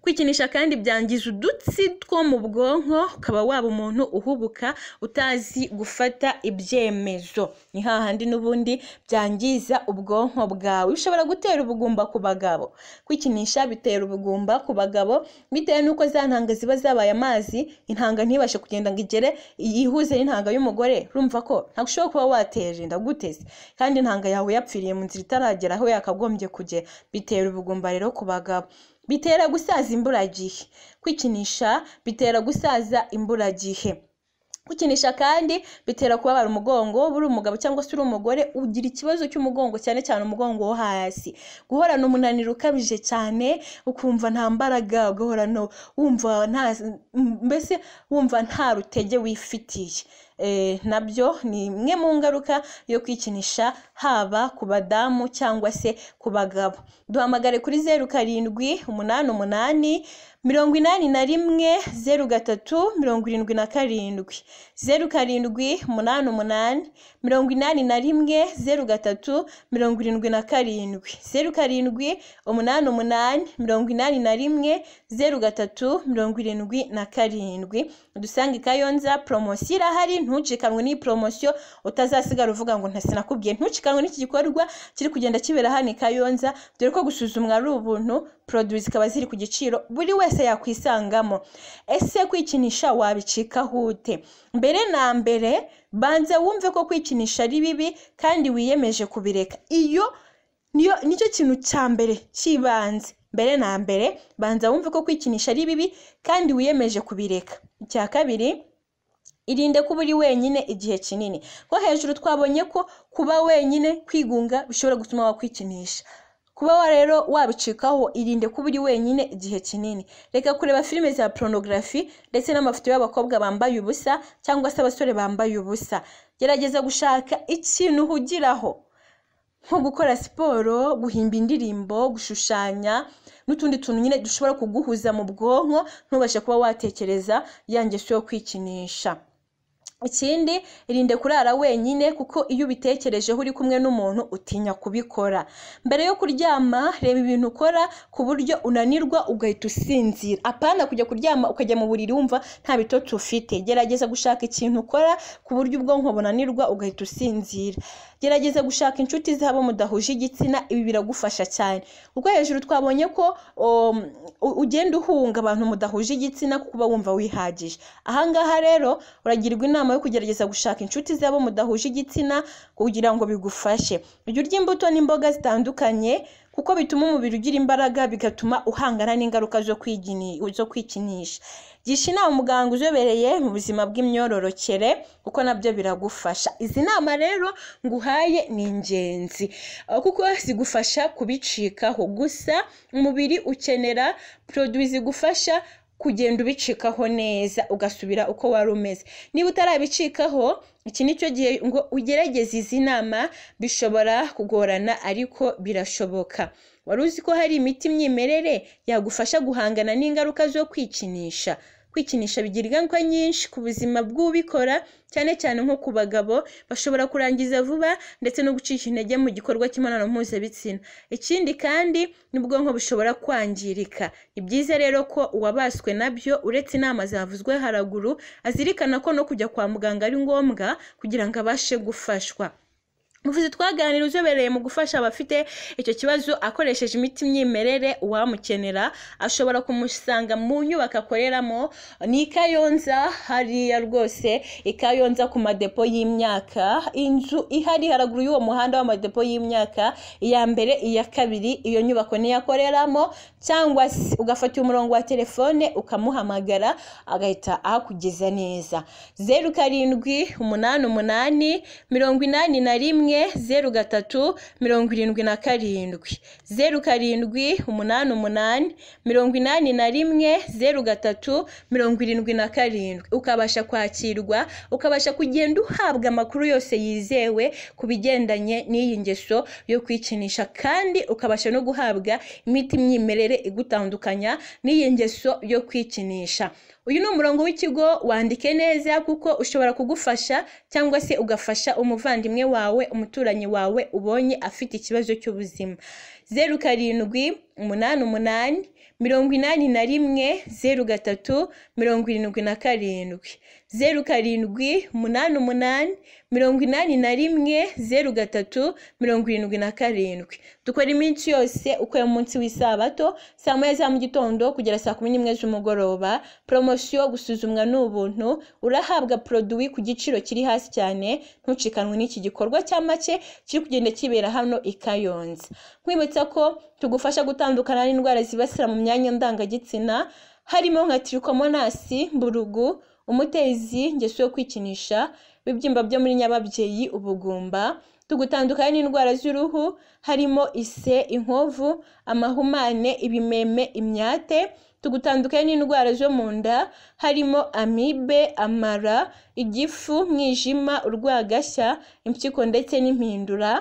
Kwikinisha kandi byangiza udutsi two mu bwonko, ukaba waba umuntu uhubuka utazi gufata ibyemezo. Ni hahandi n'ubundi byangiza ubwonko bwawe. Bishobora gutera ubugumba ku bagabo. Kwikinisha bitera ubugumba ku bagabo bitewe n'uko za ntanga ziba zabaye amazi, intanga ntibashe kugenda ngo igere yihuze n'intanga y'umugore. Urumva ko ntabwo ushobora kuba wateje inda guteze kandi intanga yawe yapfiriye mu nzira itaragera aho yakagombye kugera. Bitera ubugumba rero ku bagabo. Bitera gusaza imburagihe. Kwikinisha bitera gusaza imburagihe. Kwikinisha kandi bitera kubabara umugongo. Buri umugabo cyangwa se uri umugore ugira ikibazo cy'umugongo, cyane cyane umugongo wo hasi. Guhorana umunaniro ukabije cyane, ukumva nta mbaraga, ugahorana wumva nta rutege wifitiye. Nabyo ni imwe mu ngaruka yo kwikinisha, haba ku badamu cyangwa se ku bagabo. Duhamagare kuri 0788 81 03 77 0788 81 03 77 0788 81 03 77. Dusange Kayonza. Promosiyo irahari, ntucikanwe n'iyi promosiyo, utazasigara uvuga ngo ntasinakubwiye. Ntucikanwe n'iki gikorwa kiri kugenda kibera hano Kayonza, dore ko gusuzumwa ari ubuntu, produits zikaba ziri ku giciro buri wese yakwisangamo. Ese kwikinisha wabicikaho ute? Mbere na mbere banza wumve ko kwikinisha ari bibi kandi wiyemeje kubireka. Nicyo kintu cya mbere kibanze. Mbere na mbere banza wumve ko kwikinisha ari bibi kandi wiyemeje kubireka. Icya kabiri, irinde kuba uri wenyine igihe kinini. Ko hejuru twabonye ko kuba wenyine, kwigunga bishobora gutuma wakwikinisha. Kuba rero wabicikaho, irinde kuba uri wenyine igihe kinini. Reka kureba filime za pornography ndetse n'amafoto y'abakobwa bambaye ubusa cyangwa se abasore bambaye ubusa. Gerageza gushaka ikintu uhugiraho, nko gukora siporo, guhimba indirimbo, gushushanya n'utundi tuntu nyine dushobora kuguhuza mu bwonko, ntubashe kuba watekereza ya ngeso yo kwikinisha. Ikindi, irinde kurara wenyine, kuko iyo ubitekerejeho uri kumwe n'umuntu utinya kubikora. Mbere yo kuryama, reba ibintu ukora ku buryo unanirwa ugahita usinzira. Apana kujya kuryama ukajya mu buriri wumva nta bitotsi ufite. Gerageza gushaka ikintu ukora ku buryo ubwonko bunanirwa ugahita usinzira. Gerageza gushaka inshuti zabo mudahuje igitsina, ibi biragufasha cyane. Kuko hejuru twabonye ko ugenda uhunga abantu mudahuje igitsina kuko uba wumva wihagije. Ahangaha rero uragirwa inama yo kugerageza gushaka inshuti zabo mudahuje igitsina kugira ngo bigufashe. Ujye urya imbuto n'imboga zitandukanye kuko bituma umubiri ugira imbaraga, bigatuma uhangana n'ingaruka zo kwikinisha. Gisha inama umuganga uzobereye mu buzima bw'imyororokere kuko nabyo biragufasha. Izi nama rero nguhaye ni ingenzi kuko zigufasha kubicikaho. Gusa umubiri ukenera produits zigufasha kugenda ubicikaho neza ugasubira uko wari umeze. Niba utarabicikaho, iki nicyo gihe ngo ugerageze izi nama. Bishobora kugorana ariko birashoboka. Wari uzi ko hari imiti myimerere yagufasha guhangana n'ingaruka zo kwikinisha? Kwikinisha bigira ingaruka nyinshi ku buzima bw'ubikora, cyane cyane nko ku bagabo. Bashobora kurangiza vuba ndetse no gucisha intege mu gikorwa cy'imibonano mpuzabitsina. Ikindi kandi n'ubwonko bushobora kwangirika. Ni byiza rero ko uwabaswe nabyo, uretse inama zavuzwe haraguru, azirikana ko no kujya kwa muganga ari ngombwa kugira ngo abashe gufashwa. Muvuzi twaganira uzobereye mu gufasha abafite icyo kibazo akoresheje imiti myimerere. Uwamukenera ashobora kumusanga mu nyubako akoreramo, ni Kayonza hariya rwose, Kayonza ku madepo y'imyaka. Inzu ihari haraguru y'uwo muhanda w'amadepo y'imyaka, iya mbere iya kabiri, iyo nyubako niyo akoreramo. Cyangwa se ugafata umurongo wa telefone ukamuhamagara agahita ahakugeza neza. 0788 81 03 0788 81 03 77. Ukabasha kwakirwa, ukabasha kugenda uhabwa amakuru yose yizewe ku bigendanye n'iyi ngeso yo kwikinisha, kandi ukabasha no guhabwa imiti myimerere igutandukanya n'iyi ngeso yo kwikinisha. uyu ni umurongo w'ikigo, wandike neza kuko ushobora kugufasha cyangwa se ugafasha umuvandimwe wawe, umuturanyi wawe ubonye afite ikibazo cy'ubuzima. 0788 81 03 77. 0788 81 03 77. Dukora iminsi yose uko munsi w'isabato saa 9 za mu gitondo kugera saa 11 z'umugoroba. Promotion gusuzumwa n'ubuntu, urahabwa produit ku giciro kiri hasi cyane. Ntucikanwe n'iki gikorwa cya make kiri kugenda kibera hano i Kayonza. Nkwibutsa ko tugufasha gutandukana n'indwara zibasira mu myanya ndangagitsina harimo nka trichomonasi, mburugu, umutezi, ingeso yo kwikinisha, ibibyimba byo muri nyababyeyi, ubugumba. Tugutandukana n'indwara z'uruhu harimo ise, inkovu, amahumane, ibimeme, imyate. Tugutandukana n'indwara zo mu nda harimo amibe, amara, igifu, mwijima, urwagashya, impyiko ndetse n'impindura.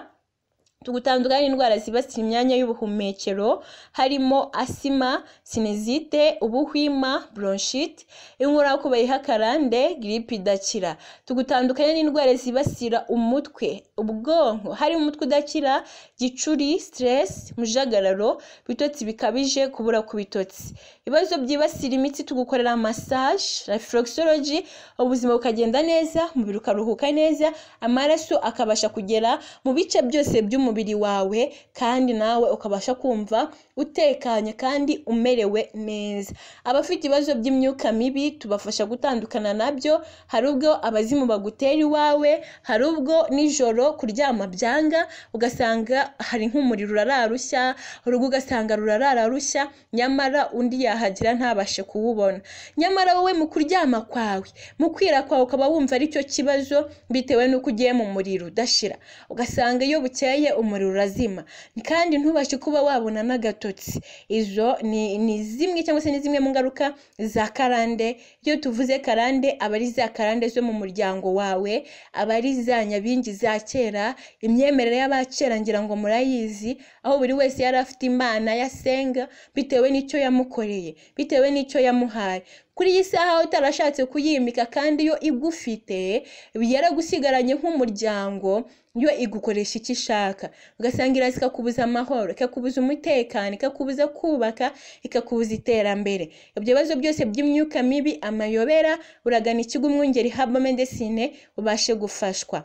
Tugutandukana n'indwara zibasira imyanya y'ubuhumekero harimo asima, sinezite, ubuhwima, bronchite, inkorora ku bayihakarande, grippe idakira. Tugutandukana n'indwara zibasira umutwe, ubwonko harimo umutwe udakira, gicuri, stress, mujagararo, bitotsi bikabije, kubura ku bitotsi. Ibibazo byibasira imitsi tugukorera massage, reflexology, ubuzima bukagenda neza, umubiri ukaruhuka neza, amaraso akabasha kugera mu bice byose by'umubiri wawe kandi nawe ukabasha kumva utekanye kandi umerewe neza. Abafite ibibazo by'imyuka mibi tubafasha gutandukana nabyo. Hari ubwo abazimu bagutera iwawe, hari ubwo nijoro kuryama byanga, ugasanga hari nk'umuriro urararushya, urugo ugasanga rurararushya, nyamara undi yahagira ntabashe kuwubona. Nyamara wowe mu kuryama kwawe, mu kwira kwawe ukaba wumva ari cyo kibazo bitewe n'uko ugiye mu muriro udashira, ugasanga iyo bukeye umuriro urazima kandi ntubashe kuba wabona n'agatotsi. Izo ni zimwe cyangwa se ni zimwe mu ngaruka za karande. Iyo tuvuze karande aba ari za karande zo mu muryango wawe, aba ari za nyabingi za kera, imyemerere y'abakera ngira ngo murayizi, aho buri wese yari afite imana yasenga bitewe n'icyo yamukoreye, bitewe n'icyo yamuhaye. Kuri iyi saha utarashatse kuyimika kandi yo igufite yaragusigaranye nk'umuryango, yo igukoresha icyo ishaka, ugasanga iraza ikakubuza amahoro, ikakubuza umutekano, ikakubuza kubaka, ikakubuza iterambere. Ibyo bibazo byose by'imyuka mibi, amayobera, uragana ikigo Umwungeri Herbal Medicine ubashe gufashwa.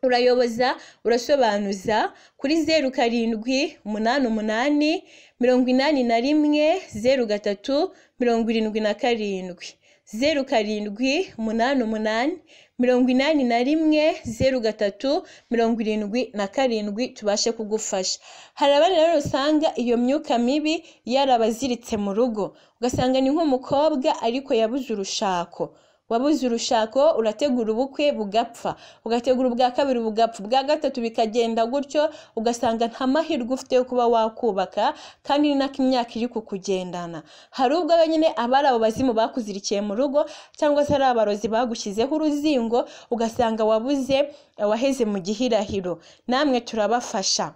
Urayoboza, urasobanuza kuri 0788 81 03 77. 0788 81 03 77 tubashe kugufasha. Hari abandi rero usanga iyo myuka mibi yarabaziritse mu rugo, ugasanga ni nk'umukobwa ariko yabuze urushako. Wabuze urushako, urategura ubukwe bugapfa, ugategura ubwa kabiri bugapfa, ubwa gatatu bikagenda gutyo, ugasanga nta mahirwe ufite yo kuba wakubaka kandi ni nako imyaka iri kukugendana. Hari ubwo nyine abari abo bazimu bakuzirikiye mu rugo cyangwa se ari abarozi bagushyizeho uruzingo, ugasanga wabuze, waheze mu gihirahiro. Namwe turabafasha.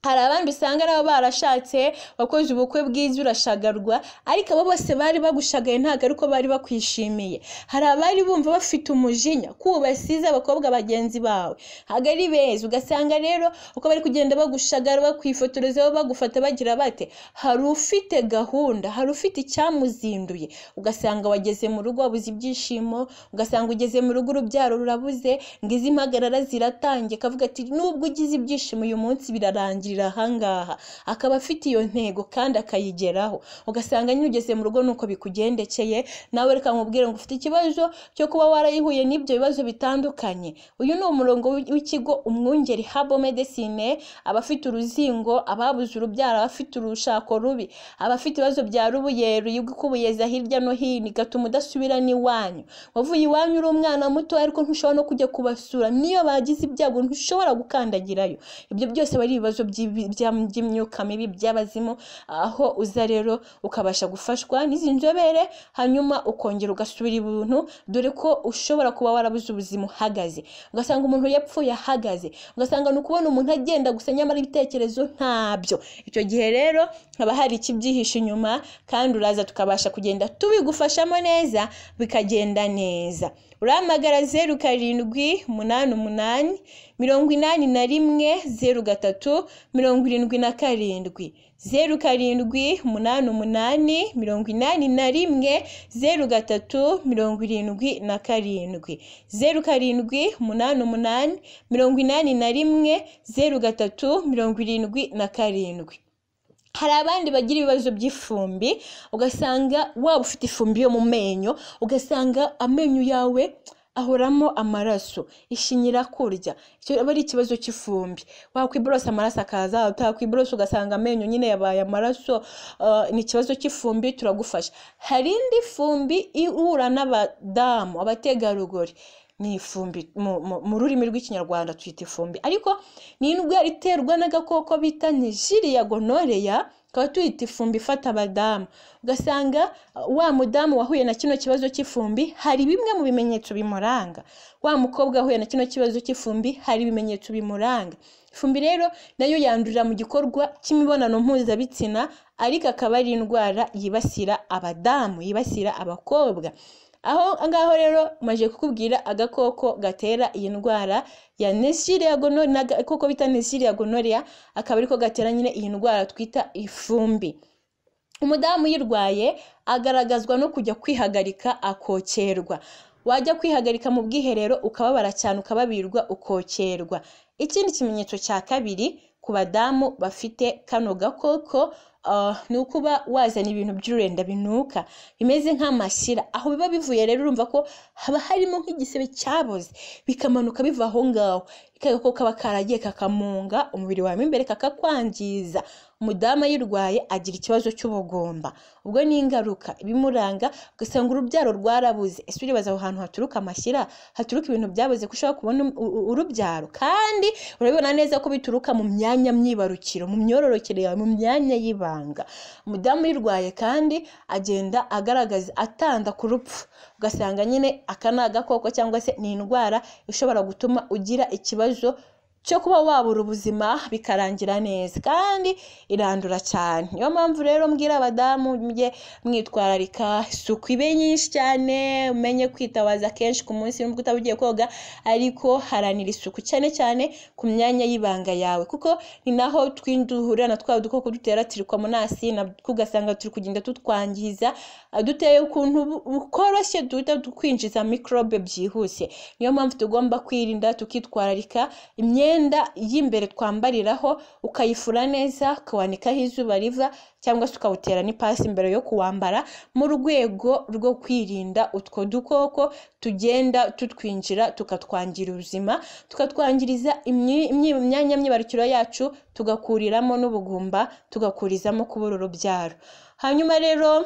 Hari abandi usanga nabo barashatse, wakoze ubukwe bwiza urashagarwa, ariko abo bose bari bagushagaye ntago ariko bari bakwishimiye. Hari abari bumva bafite umujinya kubasiza abakobwa bagenzi bawe, haga ari beza, ugasanga rero uko bari kugenda bagushagara, bakwifotorezaho, bagufata bagira bate. Hari ufite gahunda, hari ufite icyamuzinduye, ugasanga wageze mu rugo wabuze ibyishimo, ugasanga ugeze mu rugo urubyaro rurabuze, ngize impagarara ziratangiye, kavuga ati nubwo ugize ibyishimo uyu munsi birarangira ahangaha. Akaba afite iyo ntego kandi akayigeraho, ugasanga nyine ugeze mu rugo nuko bikugendekeye. Nawe reka nkubwire ngo ufite ikibazo cyo kuba warayihuye n'ibyo bibazo bitandukanye. Uyu ni umurongo w'ikigo Umwungeri Herbal Medicine. Abafite uruzingo, ababuze urubyaro, abafite urushako rubi, abafite ibibazo bya rubuyeru yigukubuyeza hirya no hino gatuma udasubira n'iwanyu, wavuye iwanyu uri umwana muto ariko ntushobora no kujya kubasura, niyo bagize ibyago ntushobora gukandagirayo. Ibyo byose bari ibibazo by'imyuka mibi by'abazimu, aho uza rero ukabasha gufashwa n'izi nzobere, hanyuma ukongera ugasubira ibintu, dore ko ushobora kuba warabuze ubuzima uhagaze, ugasanga umuntu yapfuye ahagaze, ugasanga ni ukubona umuntu agenda gusa nyamara ibitekerezo ntabyo. Icyo gihe rero haba hari ikibyihishe inyuma, kandi uraza tukabasha kugenda tubigufashamo neza bikagenda neza. Urahamagara 0788 81 03 77, 0788 81 03 77, 0788 81 03 77. Hari abandi bagira ibibazo by'ifumbi, ugasanga waba ufite ifumbi yo mu menyo, ugasanga amenyo yawe ahoramo amaraso, ishinyira kurya. Icyo aba ari ikibazo cy'ifumbi. Wakwiborosa amaraso akaza, utakwiborosa ugasanga amenyo nyine yabaye amaraso, ni ikibazo cy'ifumbi, turagufasha. Hari indi fumbi ihura n'abadamu, abategarugori, ni ifumbi mu rurimi rw'ikinyarwanda twita ifumbi, ariko ni indwara iterwa n'agakoko bita Neisseria gonorrhea, tukaba tuyita ifumbi ifata abadamu. Ugasanga wa mudamu wahuye na kino kibazo cy'ifumbi hari bimwe mu bimenyetso bimuranga, wa mukobwa wahuye na kino kibazo cy'ifumbi hari ibimenyetso bimuranga. Ifumbi rero nayo yandurira mu gikorwa cy'imibonano mpuzabitsina, ariko akaba ari indwara yibasira abadamu, yibasira abakobwa. Aho ngaho rero maje kukubwira agakoko gatera iyi ndwara ya Neisseria gonorrhea, n'agakoko bita Neisseria gonorrhea, akaba ariko gatera nyine iyi ndwara twita ifumbi. Umudamu yirwaye agaragazwa no kujya kwihagarika akokerwa, wajya kwihagarika mu bwiherero ukababara cyane, ukababirwa, ukokerwa. Ikindi kimenyetso cya kabiri ku badamu bafite kano gakoko, ni ukuba wazana ibintu by'urenda binuka bimeze nk'amashyira. Aho biba bivuye rero urumva ko haba harimo nk'igisebe cyaboze, bikamanuka biva aho ngaho, ko kaba karagiye kakamunga umubiri wawe imbere kakakwangiza. Umudamu yirwaye agira ikibazo cy'ubugumba, ubwo ni ingaruka ibimuranga, ugasanga urubyaro rwarabuze. Ese uribaza aho hantu haturuka amashyira, haturuka ibintu byaboze ko ushobora kubona urubyaro? Kandi urabibona neza ko bituruka mu myanya myibarukiro, mu myororokere yawe, mu myanya y'ibanga. Umudamu yirwaye kandi agenda agaragaza atanda ku rupfu, ugasanga nyine aka ni agakoko cyangwa se ni indwara ishobora gutuma ugira ikibazo cyo kuba wabura ubuzima bikarangira neza, kandi irandura cyane. Niyo mpamvu rero mbwira abadamu mujye mwitwararika, isuku ibe nyinshi cyane, umenye kwitabaza kenshi ku munsi nubwo utabugiye koga, ariko haranira isuku cyane cyane ku myanya y'ibanga yawe, kuko ni naho twinduhurira na twa dukoko dutera trichomonasi, na kugasanga turi kugenda tutwangiza, duteye ukuntu bukoroshye duhita kwinjiza microbe byihuse. Niyo mpamvu tugomba kwirinda tukitwararika. Imyenda y'imbere twambariraho ukayifura neza, ukawanikaho izuba riva, cyangwa se ukawutera n'ipasi imbere yo kuwambara, mu rwego rwo kwirinda utwo dukoko tugenda tutwinjira tukatwangira ubuzima, tukatwangiriza imyanya myibarukiro yacu, tugakuriramo n'ubugumba, tugakurizamo kubura urubyaro. Hanyuma rero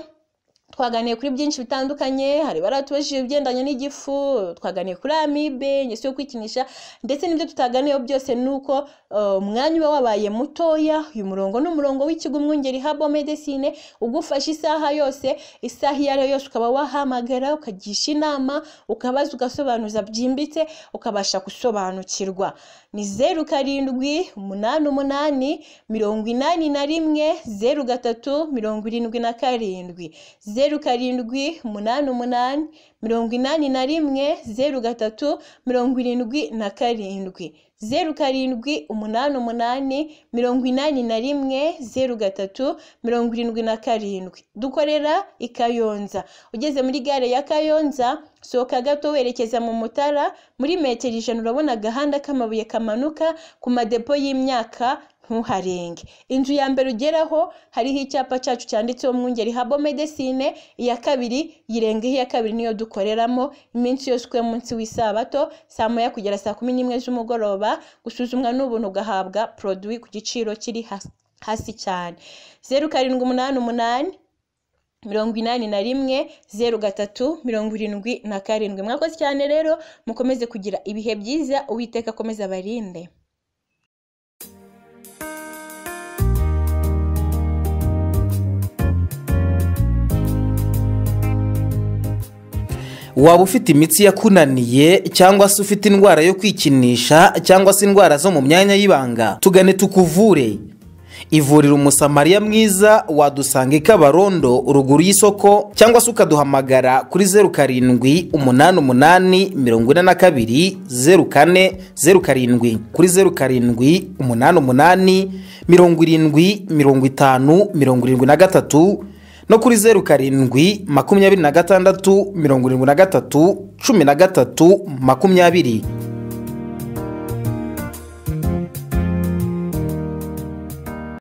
twaganiye kuri byinshi bitandukanye, hari baratubajije ibigendanye n'igifu, twaganiye kuri amibe, ingeso yo kwikinisha, ndetse n'ibyo tutaganiyeho byose nuko umwanya uba wabaye mutoya. Uyu murongo ni umurongo w'ikigo Umwungeri Herbal Medicine, ugufasha isaha yose, isaha iyo ari yo yose ukaba wahamagara ukagisha inama, ukabaza, ugasobanuza byimbitse, ukabasha gusobanukirwa. Ni 0788 81 03 77, 0788 81 81 03 77, 0788 81 81 03 77. Dukorera i Kayonza. Ugeze muri gare ya Kayonza, sohoka gato werekeza mu Mutara, muri metero 100 urabona agahanda k'amabuye kamanuka ku madepo y'imyaka, ntuharenge. Inzu ya mbere ugeraho hariho icyapa cyacu cyanditseho Umwungeri Herbal Medicine, iya kabiri yirengeho, iya kabiri niyo dukoreramo iminsi yose ku munsi w'isabato, saa 9 kugera saa 11 z'umugoroba. Gusuzumwa n'ubuntu, ugahabwa produit ku giciro kiri hasi cyane. 0788 81 03 77. Mwakoze cyane rero, mukomeze kugira ibihe byiza, Uwiteka akomeza abarinde. waba ufite imitsi yakunaniye cyangwa se ufite indwara yo kwikinisha cyangwa se indwara zo mu myanya y'ibanga, tugane tukuvure. Ivuriro Umusamariya Mwiza wadusanga Kabarondo ruguru y'isoko, cyangwa se ukaduhamagara kuri 0788420407, kuri 0788705073, no kuri 0726731320.